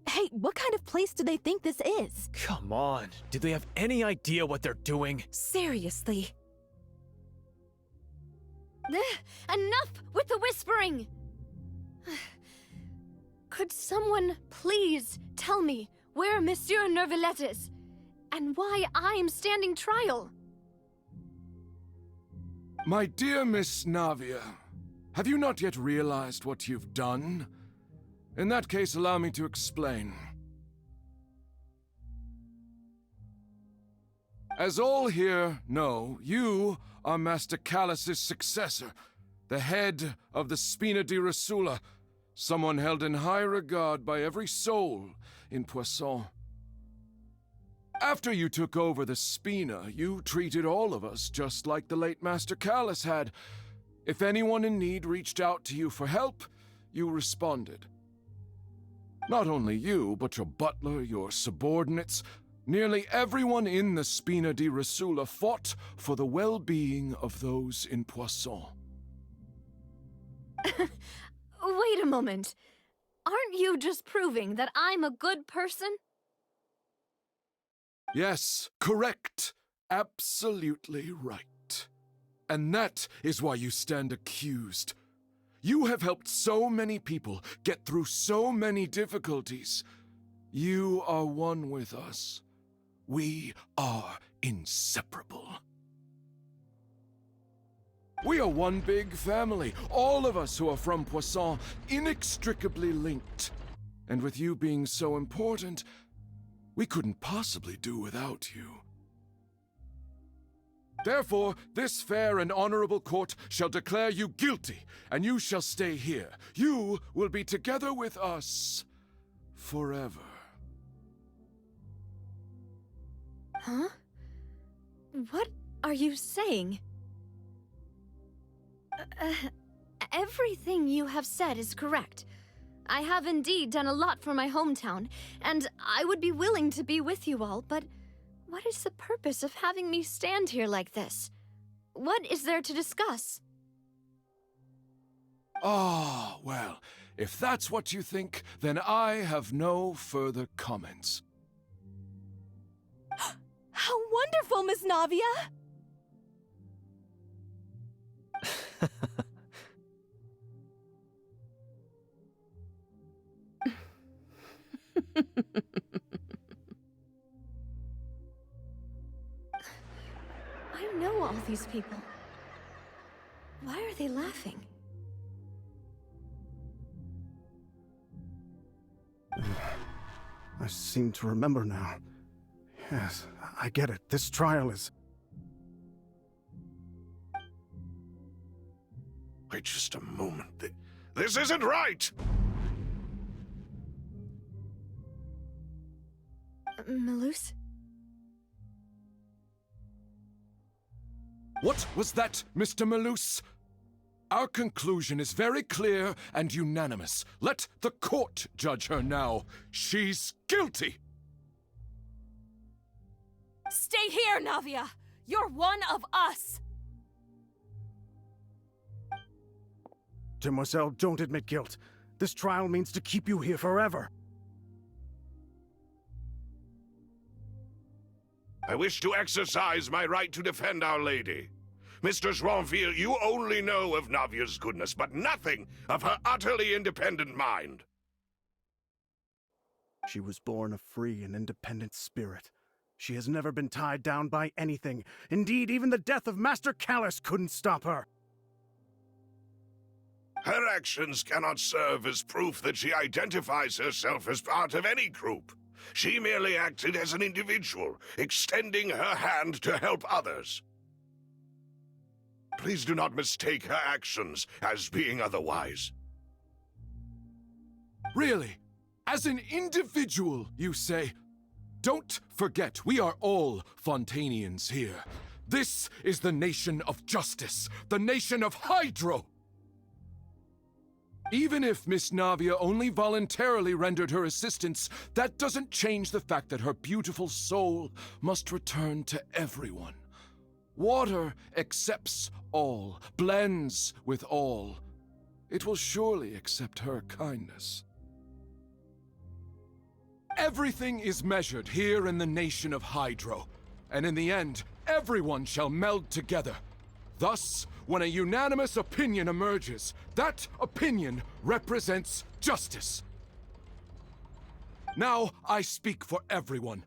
Hey, what kind of place do they think this is? Come on, do they have any idea what they're doing? Seriously. Enough with the whispering! Could someone please tell me where Monsieur Neuvillette is? And why I'm standing trial? My dear Miss Navia, have you not yet realized what you've done? In that case, allow me to explain. As all here know, you are Master Callus's successor, the head of the Spina di Rosula, someone held in high regard by every soul in Poisson. After you took over the Spina, you treated all of us just like the late Master Callus had. If anyone in need reached out to you for help, you responded. Not only you, but your butler, your subordinates, nearly everyone in the Spina di Rosula fought for the well-being of those in Poisson. Wait a moment. Aren't you just proving that I'm a good person? Yes, correct. Absolutely right. And that is why you stand accused. You have helped so many people get through so many difficulties. You are one with us. We are inseparable. We are one big family, all of us who are from Poisson, inextricably linked. And with you being so important, we couldn't possibly do without you. Therefore, this fair and honorable court shall declare you guilty, and you shall stay here. You will be together with us forever. Huh? What are you saying? Everything you have said is correct. I have indeed done a lot for my hometown, and I would be willing to be with you all, but what is the purpose of having me stand here like this? What is there to discuss? Ah, well, if that's what you think, then I have no further comments. How wonderful, Miss Navia! I know all these people. Why are they laughing? I seem to remember now. Yes, I get it. This trial is... Wait just a moment. This isn't right! Malus? What was that, Mr. Malus? Our conclusion is very clear and unanimous. Let the court judge her now. She's guilty! Stay here, Navia! You're one of us! Demoiselle, don't admit guilt. This trial means to keep you here forever. I wish to exercise my right to defend Our Lady. Mr. Joinville, you only know of Navia's goodness, but nothing of her utterly independent mind. She was born a free and independent spirit. She has never been tied down by anything. Indeed, even the death of Master Callus couldn't stop her. Her actions cannot serve as proof that she identifies herself as part of any group. She merely acted as an individual, extending her hand to help others. Please do not mistake her actions as being otherwise. Really? As an individual, you say? Don't forget, we are all Fontanians here. This is the nation of justice, the nation of Hydro! Even if Miss Navia only voluntarily rendered her assistance, that doesn't change the fact that her beautiful soul must return to everyone. Water accepts all, blends with all. It will surely accept her kindness. Everything is measured here in the nation of Hydro, and in the end, everyone shall meld together. Thus, when a unanimous opinion emerges, that opinion represents justice. Now, I speak for everyone.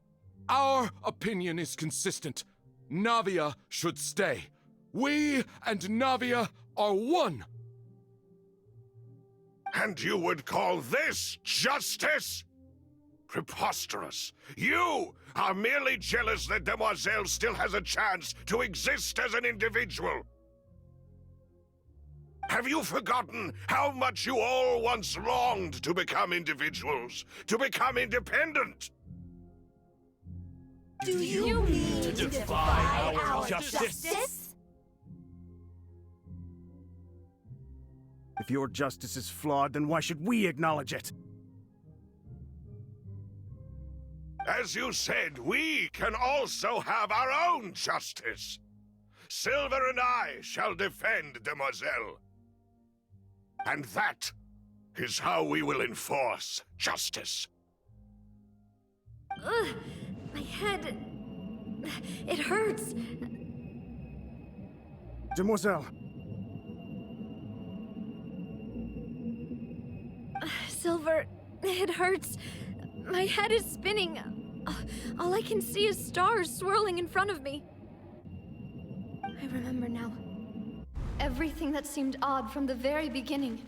Our opinion is consistent. Navia should stay. We and Navia are one. And you would call this justice? Preposterous. You are merely jealous that Demoiselle still has a chance to exist as an individual. Have you forgotten how much you all once longed to become individuals, to become independent? Do you mean to defy our justice? If your justice is flawed, then why should we acknowledge it? As you said, we can also have our own justice. Silver and I shall defend Demoiselle. And that is how we will enforce justice. Ugh, my head... It hurts. Demoiselle. Silver, it hurts. My head is spinning. All I can see is stars swirling in front of me. I remember now. Everything that seemed odd from the very beginning.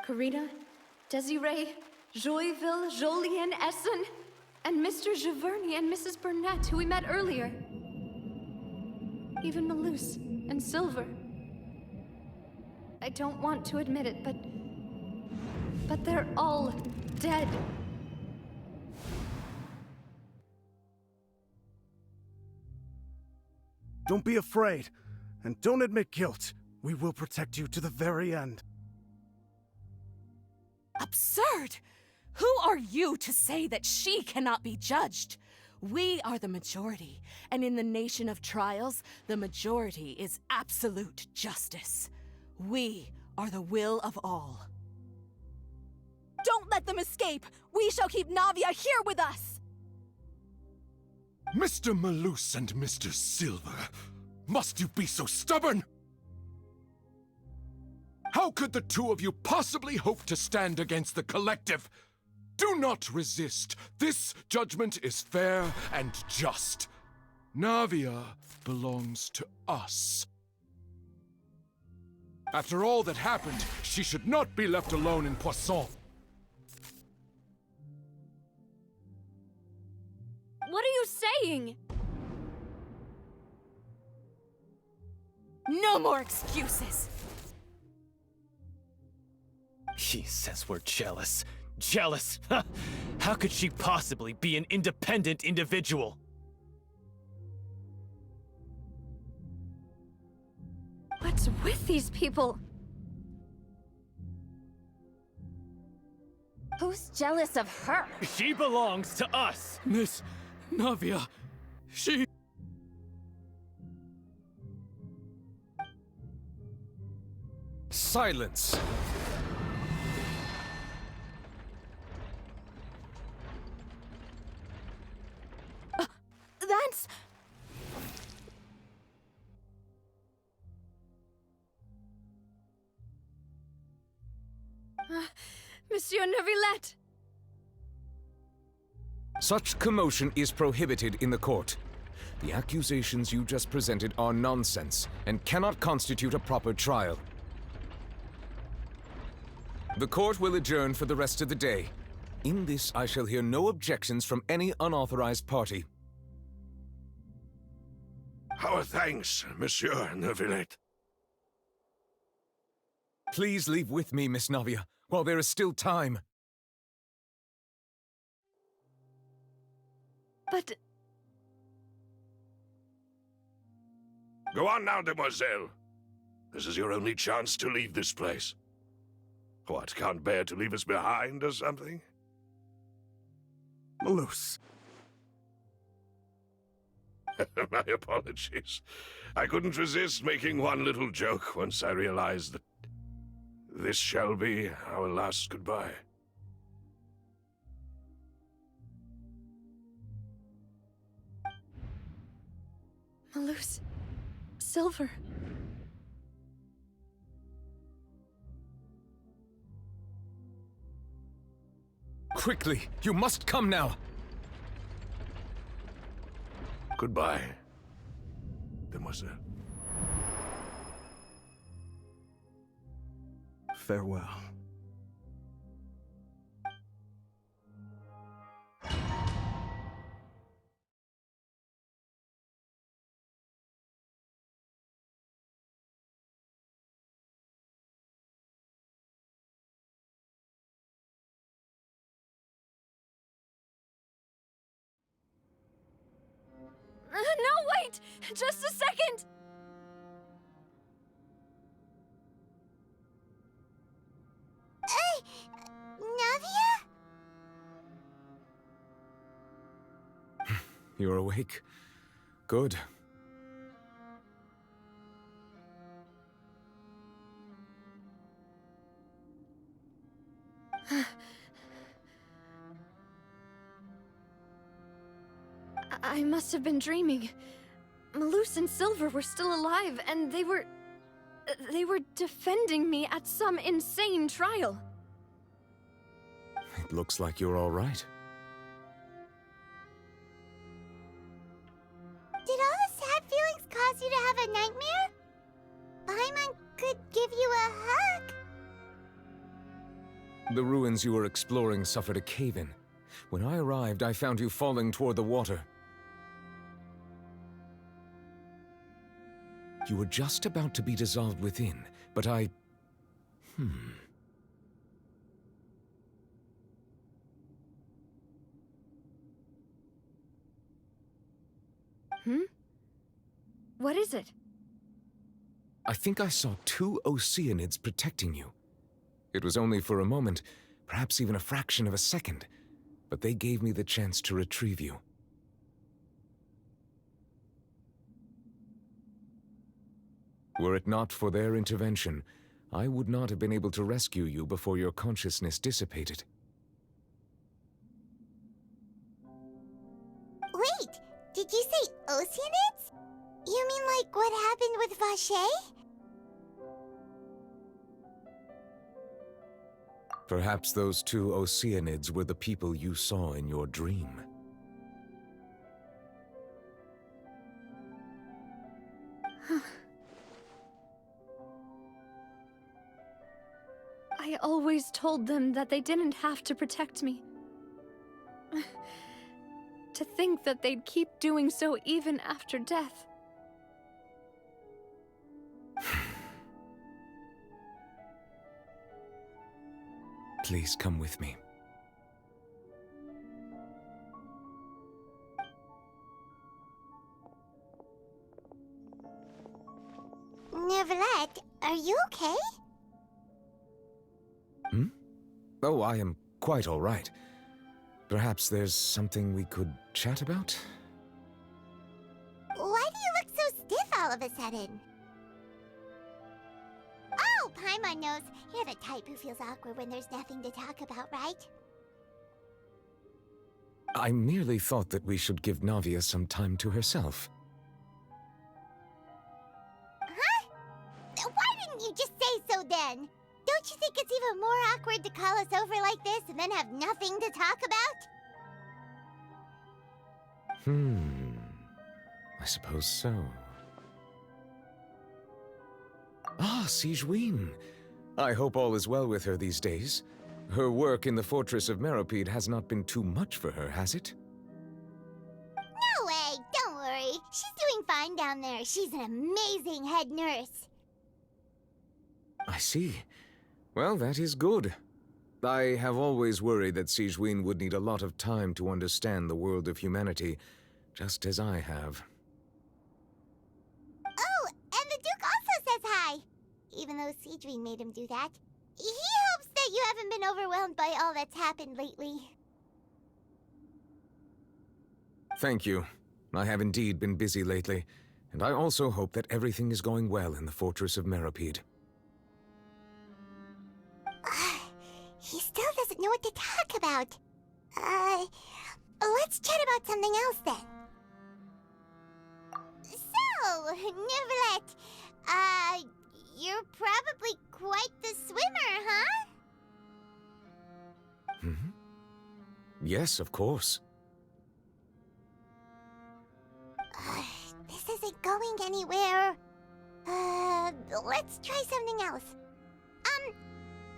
Karina, Desiree, Joyville, Jolien, Essen, and Mr. Giverny and Mrs. Burnett, who we met earlier. Even Malus and Silver. I don't want to admit it, but they're all dead. Don't be afraid, and don't admit guilt. We will protect you to the very end. Absurd! Who are you to say that she cannot be judged? We are the majority, and in the nation of trials, the majority is absolute justice. We are the will of all. Don't let them escape! We shall keep Navia here with us! Mr. Malus and Mr. Silver, must you be so stubborn? How could the two of you possibly hope to stand against the collective? Do not resist. This judgment is fair and just. Navia belongs to us. After all that happened, she should not be left alone in Poisson. What are you saying? No more excuses! She says we're jealous. Jealous? How could she possibly be an independent individual? What's with these people? Who's jealous of her? She belongs to us! Miss Navia, she... Silence! That's... Monsieur Neuvillette! Such commotion is prohibited in the court. The accusations you just presented are nonsense and cannot constitute a proper trial. The court will adjourn for the rest of the day. In this, I shall hear no objections from any unauthorized party. Our thanks, Monsieur Neuvillette. Please leave with me, Miss Navia, while there is still time. But... Go on now, demoiselle. This is your only chance to leave this place. What, can't bear to leave us behind or something? Malus. My apologies. I couldn't resist making one little joke once I realized that this shall be our last goodbye. Malus. Silver. Quickly! You must come now! Goodbye, demoiselle. Farewell. No, wait! Just a second! Hey, Navia? You're awake. Good. I must have been dreaming. Malus and Silver were still alive, and they were defending me at some insane trial. It looks like you're all right. Did all the sad feelings cause you to have a nightmare? Paimon could give you a hug. The ruins you were exploring suffered a cave-in. When I arrived, I found you falling toward the water. You were just about to be dissolved within, but I... What is it? I think I saw 2 Oceanids protecting you. It was only for a moment, perhaps even a fraction of a second, but they gave me the chance to retrieve you. Were it not for their intervention, I would not have been able to rescue you before your consciousness dissipated. Wait, did you say Oceanids? You mean like what happened with Vacher? Perhaps those two Oceanids were the people you saw in your dream. I always told them that they didn't have to protect me. To think that they'd keep doing so even after death. Please come with me. Neverlet, are you okay? Hmm? Oh, I am quite all right. Perhaps there's something we could chat about? Why do you look so stiff all of a sudden? Oh, Paimon knows. You're the type who feels awkward when there's nothing to talk about, right? I merely thought that we should give Navia some time to herself. Huh? Why didn't you just say so then? Don't you think it's even more awkward to call us over like this and then have nothing to talk about? I suppose so. Ah, Sigewinne. I hope all is well with her these days. Her work in the Fortress of Meropide has not been too much for her, has it? No way! Don't worry. She's doing fine down there. She's an amazing head nurse. I see. Well, that is good. I have always worried that Sigewinne would need a lot of time to understand the world of humanity, just as I have. Oh, and the Duke also says hi! Even though Sigewinne made him do that. He hopes that you haven't been overwhelmed by all that's happened lately. Thank you. I have indeed been busy lately, and I also hope that everything is going well in the Fortress of Meropide. He still doesn't know what to talk about. Let's chat about something else then. So, Neverlet, you're probably quite the swimmer, huh? Yes, of course. This isn't going anywhere. Let's try something else.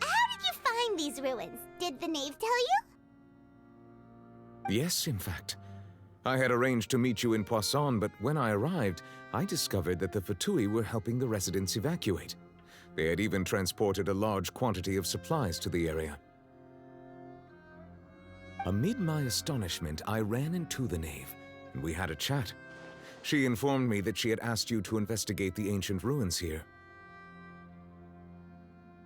How did you find these ruins? Did the knave tell you? Yes, in fact. I had arranged to meet you in Poisson, but when I arrived, I discovered that the Fatui were helping the residents evacuate. They had even transported a large quantity of supplies to the area. Amid my astonishment, I ran into the knave, and we had a chat. She informed me that she had asked you to investigate the ancient ruins here.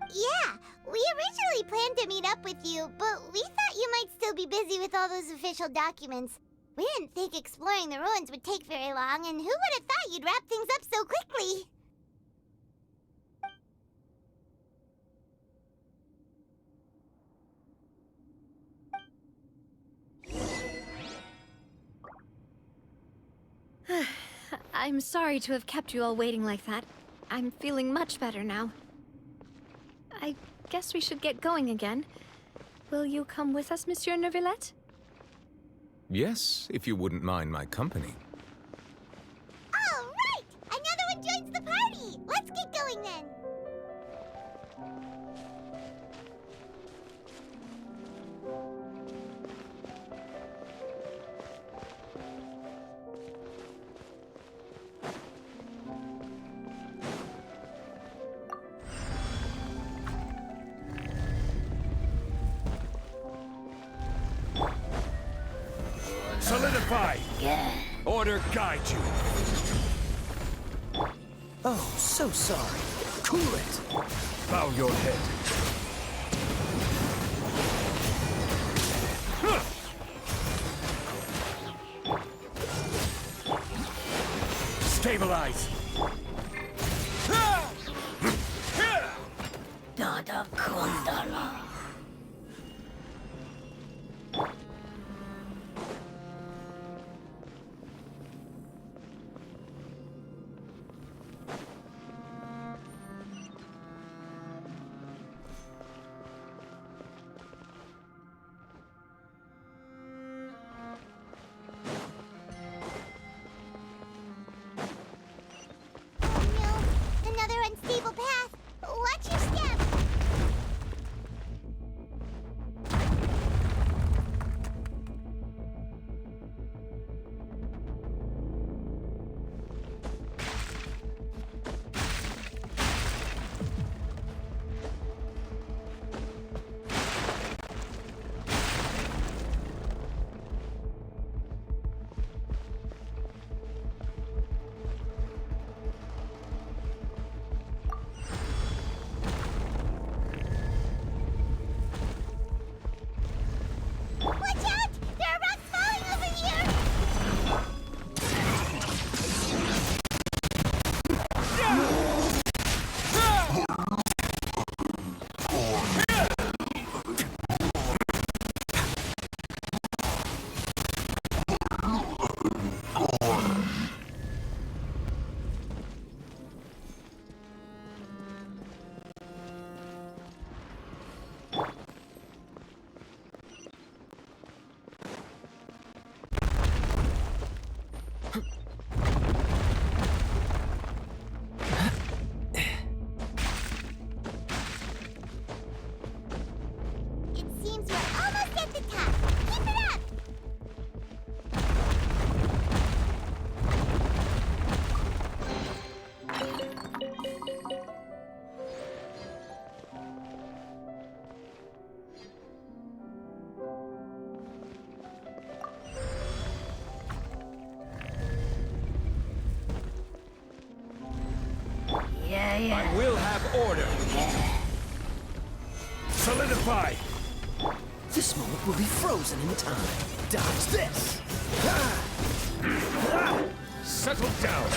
Yeah, we originally planned to meet up with you, but we thought you might still be busy with all those official documents. We didn't think exploring the ruins would take very long, and who would have thought you'd wrap things up so quickly? I'm sorry to have kept you all waiting like that. I'm feeling much better now. I guess we should get going again. Will you come with us, Monsieur Neuvillette? Yes, if you wouldn't mind my company. All right! Another one joins the party! Let's get going then! Solidify! Order guide you! Oh, so sorry. Cool it! Bow your head. Stabilize! Dada Kundala. I will have order. Solidify! This moment will be frozen in time. Dodge this! Settle down!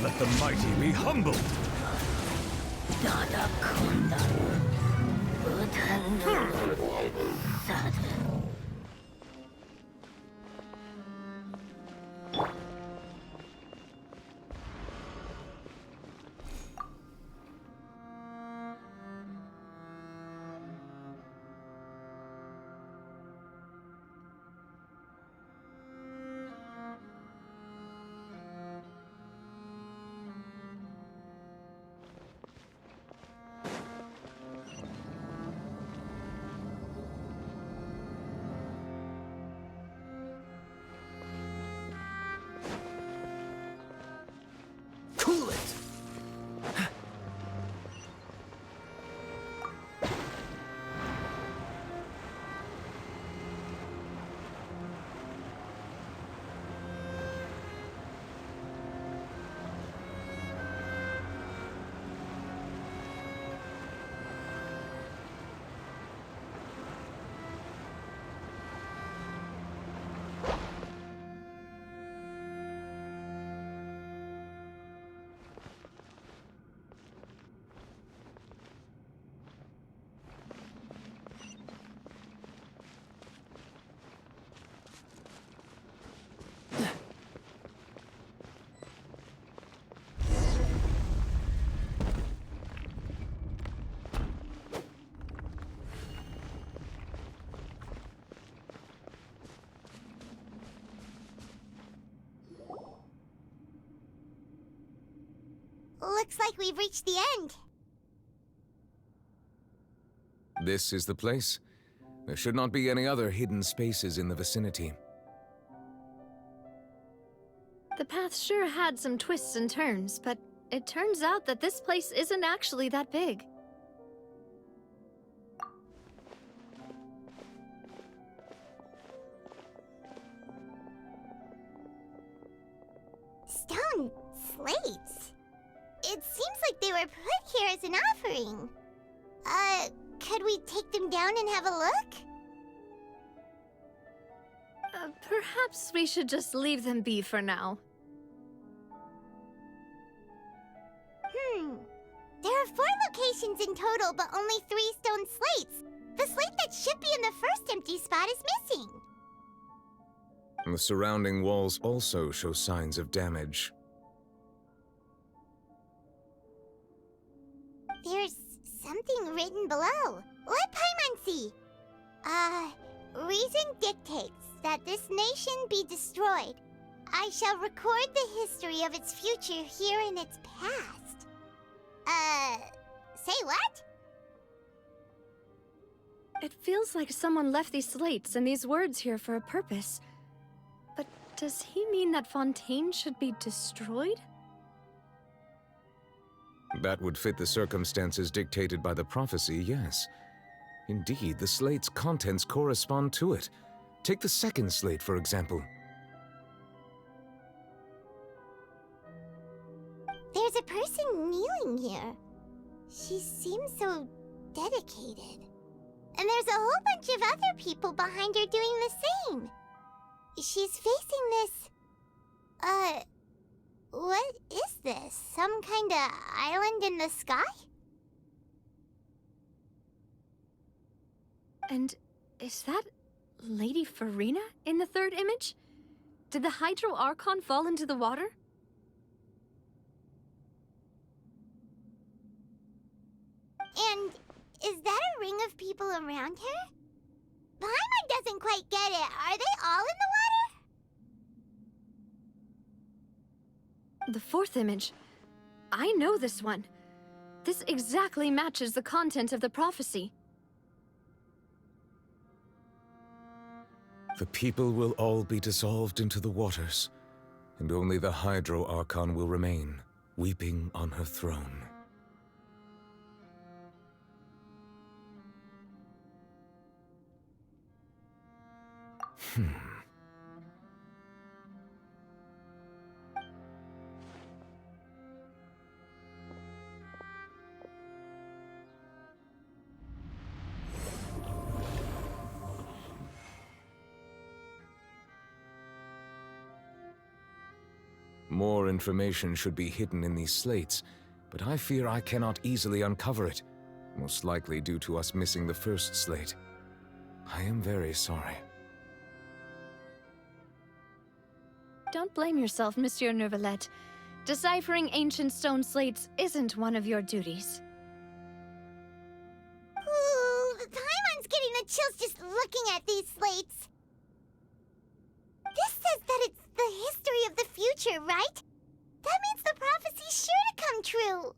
Let the mighty be humbled! Cool it! Looks like we've reached the end. This is the place. There should not be any other hidden spaces in the vicinity. The path sure had some twists and turns, but it turns out that this place isn't actually that big. Stone slates. It seems like they were put here as an offering. Could we take them down and have a look? Perhaps we should just leave them be for now. There are 4 locations in total, but only 3 stone slates. The slate that should be in the first empty spot is missing. The surrounding walls also show signs of damage. There's something written below. Let Paimon see. Reason dictates that this nation be destroyed. I shall record the history of its future here in its past. Say what? It feels like someone left these slates and these words here for a purpose. But does he mean that Fontaine should be destroyed? That would fit the circumstances dictated by the prophecy, yes. Indeed, the slate's contents correspond to it. Take the second slate, for example. There's a person kneeling here. She seems so dedicated. And there's a whole bunch of other people behind her doing the same. She's facing this... what is this? Some kind of island in the sky? And is that Lady Farina in the third image? Did the Hydro Archon fall into the water? And is that a ring of people around her? Paimon doesn't quite get it. Are they all in the water? The fourth image. I know this one. This exactly matches the content of the prophecy. The people will all be dissolved into the waters, and only the Hydro Archon will remain, weeping on her throne. More information should be hidden in these slates, but I fear I cannot easily uncover it, most likely due to us missing the first slate. I am very sorry. Don't blame yourself, Monsieur Neuvillette. Deciphering ancient stone slates isn't one of your duties. Ooh, Paimon's getting the chills just looking at these slates. This says that it's the history of the future, right? That means the prophecy's sure to come true.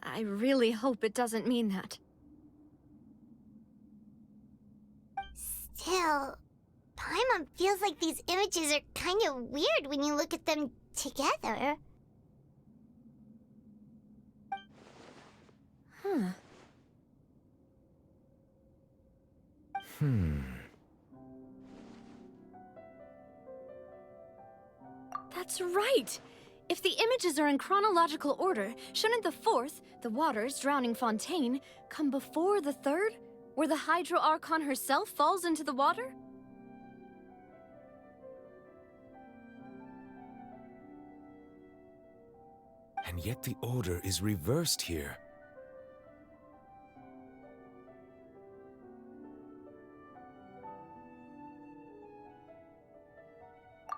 I really hope it doesn't mean that. Still, Paimon feels like these images are kind of weird when you look at them together. Huh. That's right! If the images are in chronological order, shouldn't the fourth, the water's drowning fontaine, come before the third, where the Hydro Archon herself falls into the water? And yet the order is reversed here.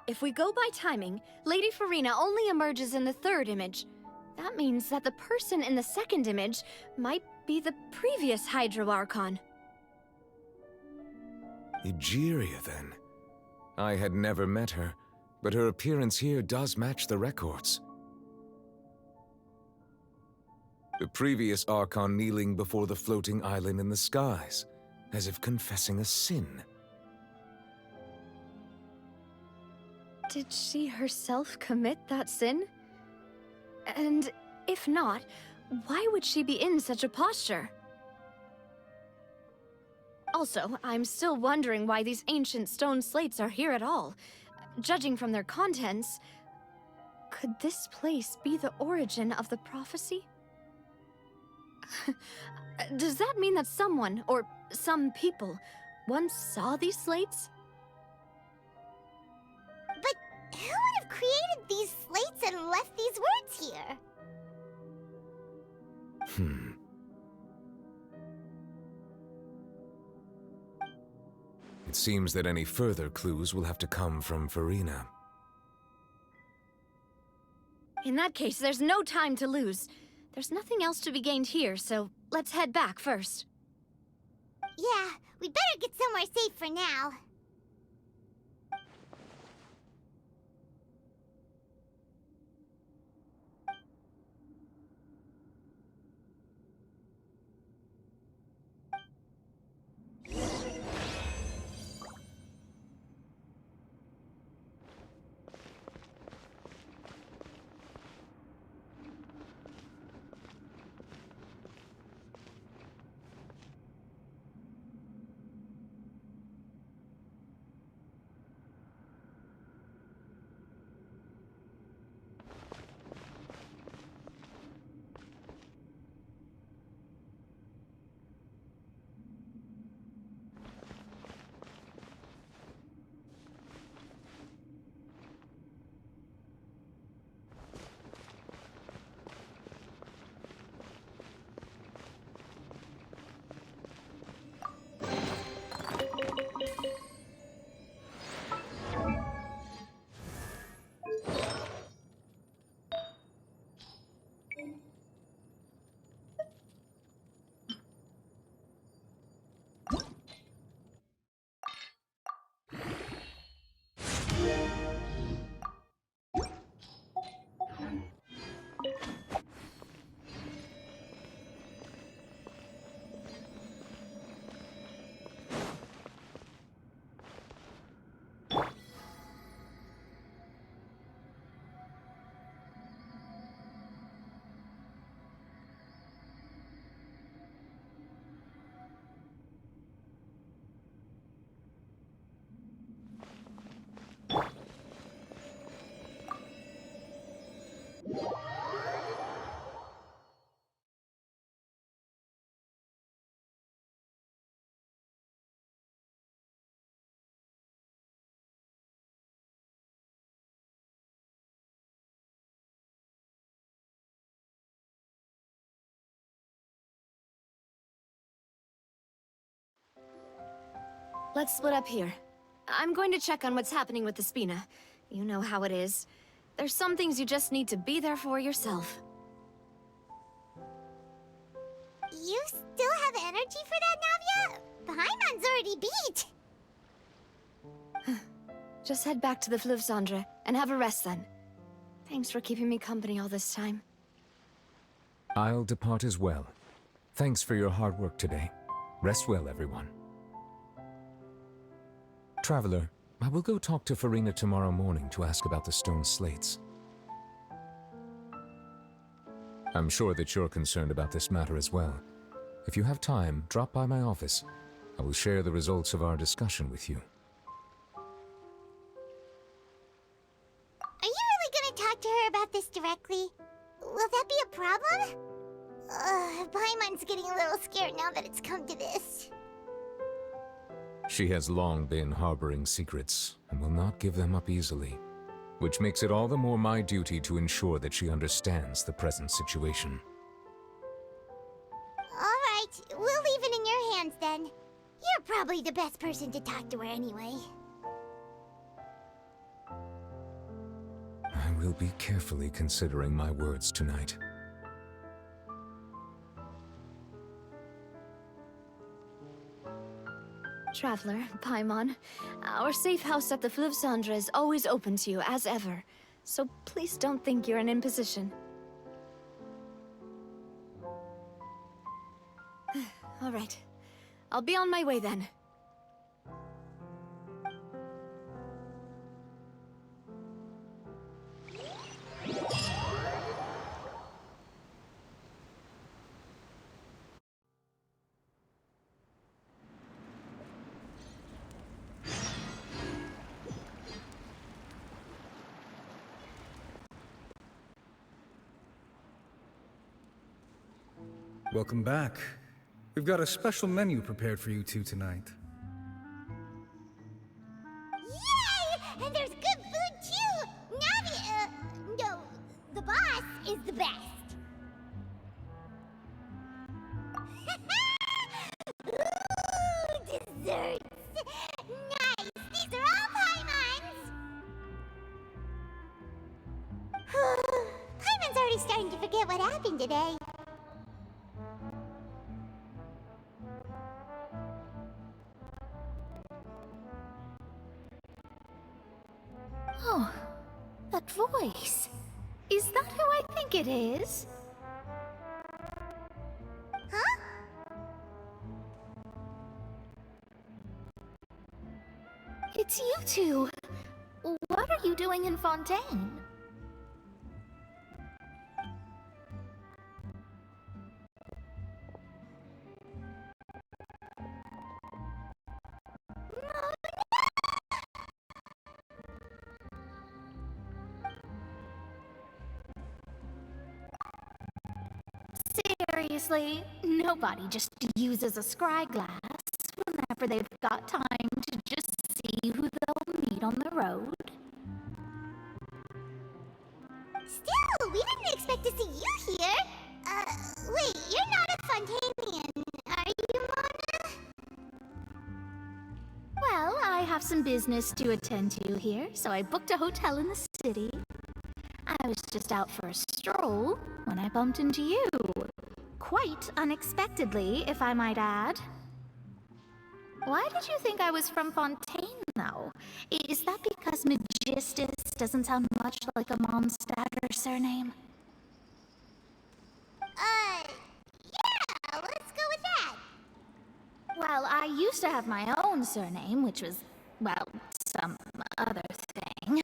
If we go by timing, Lady Farina only emerges in the third image. That means that the person in the second image might be the previous Hydro Archon. Egeria, then. I had never met her, but her appearance here does match the records. The previous Archon kneeling before the floating island in the skies, as if confessing a sin. Did she herself commit that sin? And if not, why would she be in such a posture? Also, I'm still wondering why these ancient stone slates are here at all. Judging from their contents, could this place be the origin of the prophecy? Does that mean that someone, or some people, once saw these slates? But who would have created these slates and left these words here? It seems that any further clues will have to come from Farina. In that case, there's no time to lose. There's nothing else to be gained here, so let's head back first. Yeah, we better get somewhere safe for now. Let's split up here. I'm going to check on what's happening with the Spina. You know how it is. There's some things you just need to be there for yourself. You still have energy for that, Navia? Paimon's already beat! Just head back to the Fluvsandre and have a rest then. Thanks for keeping me company all this time. I'll depart as well. Thanks for your hard work today. Rest well, everyone. Traveler, I will go talk to Farina tomorrow morning to ask about the stone slates. I'm sure that you're concerned about this matter as well. If you have time, drop by my office. I will share the results of our discussion with you. Are you really gonna talk to her about this directly? Will that be a problem? Paimon's getting a little scared now that it's come to this. She has long been harboring secrets and will not give them up easily, which makes it all the more my duty to ensure that she understands the present situation. Alright, we'll leave it in your hands then. You're probably the best person to talk to her anyway. I will be carefully considering my words tonight. Traveler, Paimon, our safe house at the Fluvsandre is always open to you, as ever. So please don't think you're an imposition. All right. I'll be on my way then. Welcome back. We've got a special menu prepared for you two tonight. Yay! And there's good food too! Navi, no, the boss is the best. Ooh, desserts! Nice! These are all Paimon's! Paimon's already starting to forget what happened today. Oh, that voice. Is that who I think it is? Huh? It's you two. What are you doing in Fontaine? Seriously, nobody just uses a scry glass whenever they've got time to just see who they'll meet on the road. Still, we didn't expect to see you here. Wait, you're not a Fontainian, are you, Mona? Well, I have some business to attend to here, so I booked a hotel in the city. I was just out for a stroll when I bumped into you. Quite unexpectedly, if I might add. Why did you think I was from Fontaine, though? Is that because Magistus doesn't sound much like a Mondstadt surname? Yeah, let's go with that. Well, I used to have my own surname, which was, well, some other thing.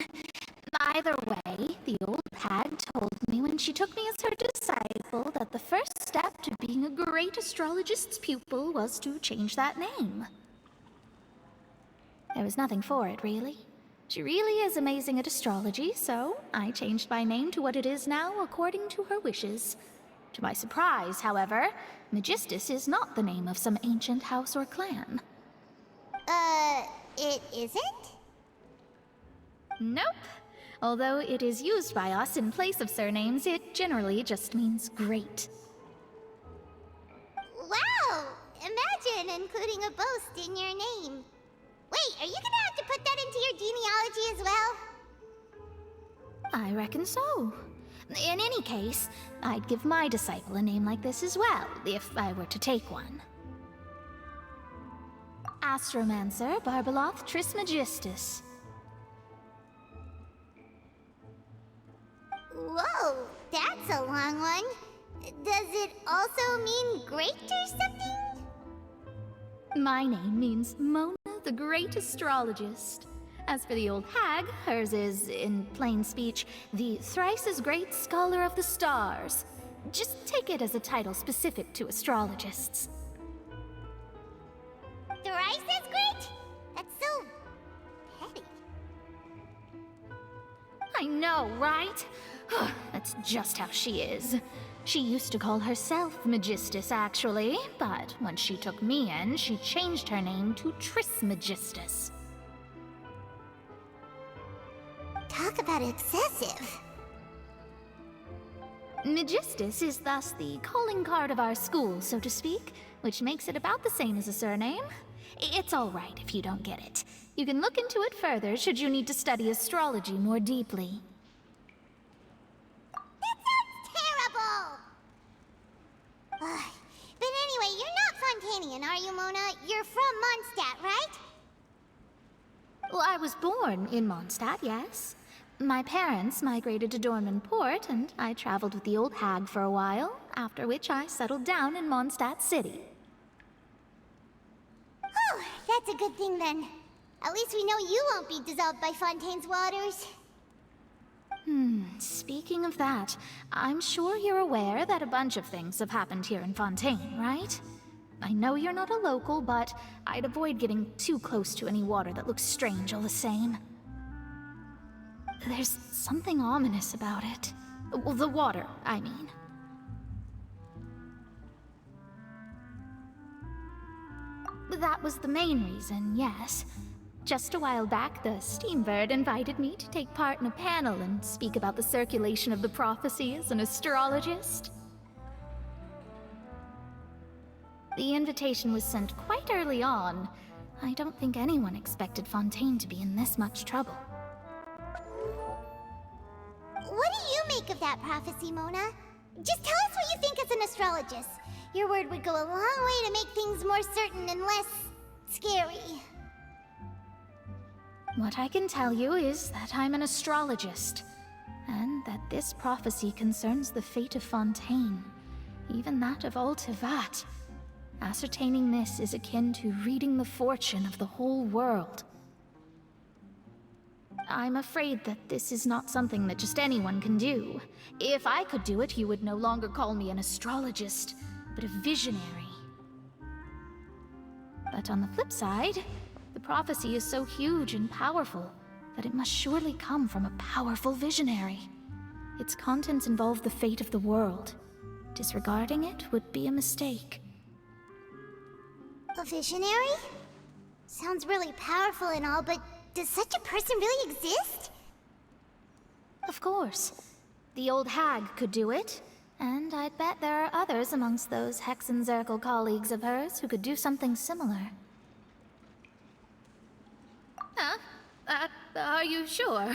Either way, the old hag told me when she took me as her disciple that the first step to being a great astrologist's pupil was to change that name. There was nothing for it, really. She really is amazing at astrology, so I changed my name to what it is now according to her wishes. To my surprise, however, Magistus is not the name of some ancient house or clan. It isn't? Nope. Although it is used by us in place of surnames, it generally just means great. Wow! Imagine including a boast in your name. Wait, are you gonna have to put that into your genealogy as well? I reckon so. In any case, I'd give my disciple a name like this as well, if I were to take one. Astromancer Barbeloth Trismegistus. Whoa, that's a long one. Does it also mean great or something? My name means Mona the Great Astrologist. As for the old hag, hers is, in plain speech, the thrice as great scholar of the stars. Just take it as a title specific to astrologists. Thrice as great? That's so petty. I know, right? That's just how she is. She used to call herself Magistus, actually, but when she took me in, she changed her name to Trismegistus. Talk about excessive. Magistus is thus the calling card of our school, so to speak, which makes it about the same as a surname. It's all right if you don't get it. You can look into it further should you need to study astrology more deeply. That sounds terrible! But anyway, you're not Fontanian, are you, Mona? You're from Mondstadt, right? Well, I was born in Mondstadt, yes. My parents migrated to Dornman Port, and I traveled with the old hag for a while, after which I settled down in Mondstadt City. Oh, that's a good thing then. At least we know you won't be dissolved by Fontaine's waters. Speaking of that, I'm sure you're aware that a bunch of things have happened here in Fontaine, right? I know you're not a local, but I'd avoid getting too close to any water that looks strange all the same. There's something ominous about it. Well, the water, I mean. That was the main reason, yes. Just a while back, the Steambird invited me to take part in a panel and speak about the circulation of the prophecy as an astrologist. The invitation was sent quite early on. I don't think anyone expected Fontaine to be in this much trouble. What do you make of that prophecy, Mona? Just tell us what you think as an astrologist. Your word would go a long way to make things more certain and less scary. What I can tell you is that I'm an astrologist, and that this prophecy concerns the fate of Fontaine, even that of all Tevat. Ascertaining this is akin to reading the fortune of the whole world. I'm afraid that this is not something that just anyone can do. If I could do it, you would no longer call me an astrologist, but a visionary. But on the flip side, the prophecy is so huge and powerful that it must surely come from a powerful visionary. Its contents involve the fate of the world. Disregarding it would be a mistake. A visionary? Sounds really powerful and all, but does such a person really exist? Of course. The old hag could do it, and I'd bet there are others amongst those Hexenzirkel colleagues of hers who could do something similar. Huh? Are you sure?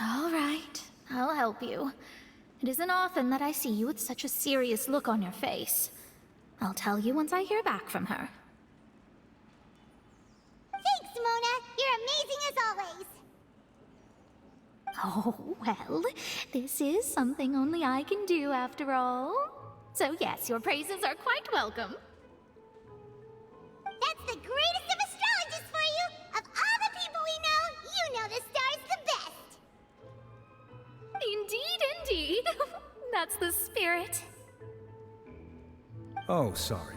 All right, I'll help you. It isn't often that I see you with such a serious look on your face. I'll tell you once I hear back from her. Thanks, Mona! You're amazing as always! Oh, well, this is something only I can do after all. So yes, your praises are quite welcome. That's the greatest of astrologists for you! Of all the people we know, you know the star's the best! Indeed, indeed. That's the spirit. Oh, sorry.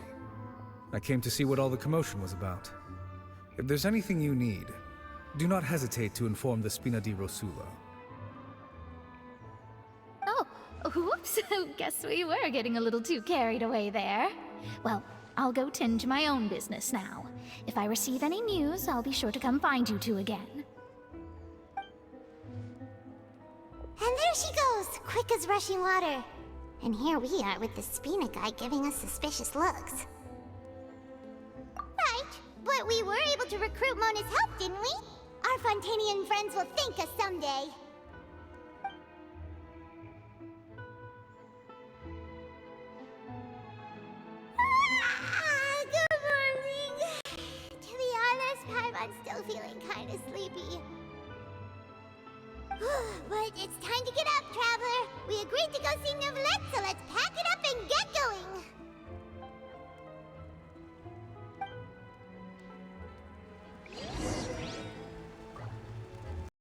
I came to see what all the commotion was about. If there's anything you need, do not hesitate to inform the Spina di Rosula. Oh, whoops. Guess we were getting a little too carried away there. Well, I'll go tend to my own business now. If I receive any news, I'll be sure to come find you two again. And there she goes, quick as rushing water. And here we are with the Spina guy giving us suspicious looks. Right, but we were able to recruit Mona's help, didn't we? Our Fontanian friends will thank us someday. Good morning. To be honest, Paimon's still feeling kind of sleepy. But it's time to get up, Traveler. We agreed to go see Neuvillette, so let's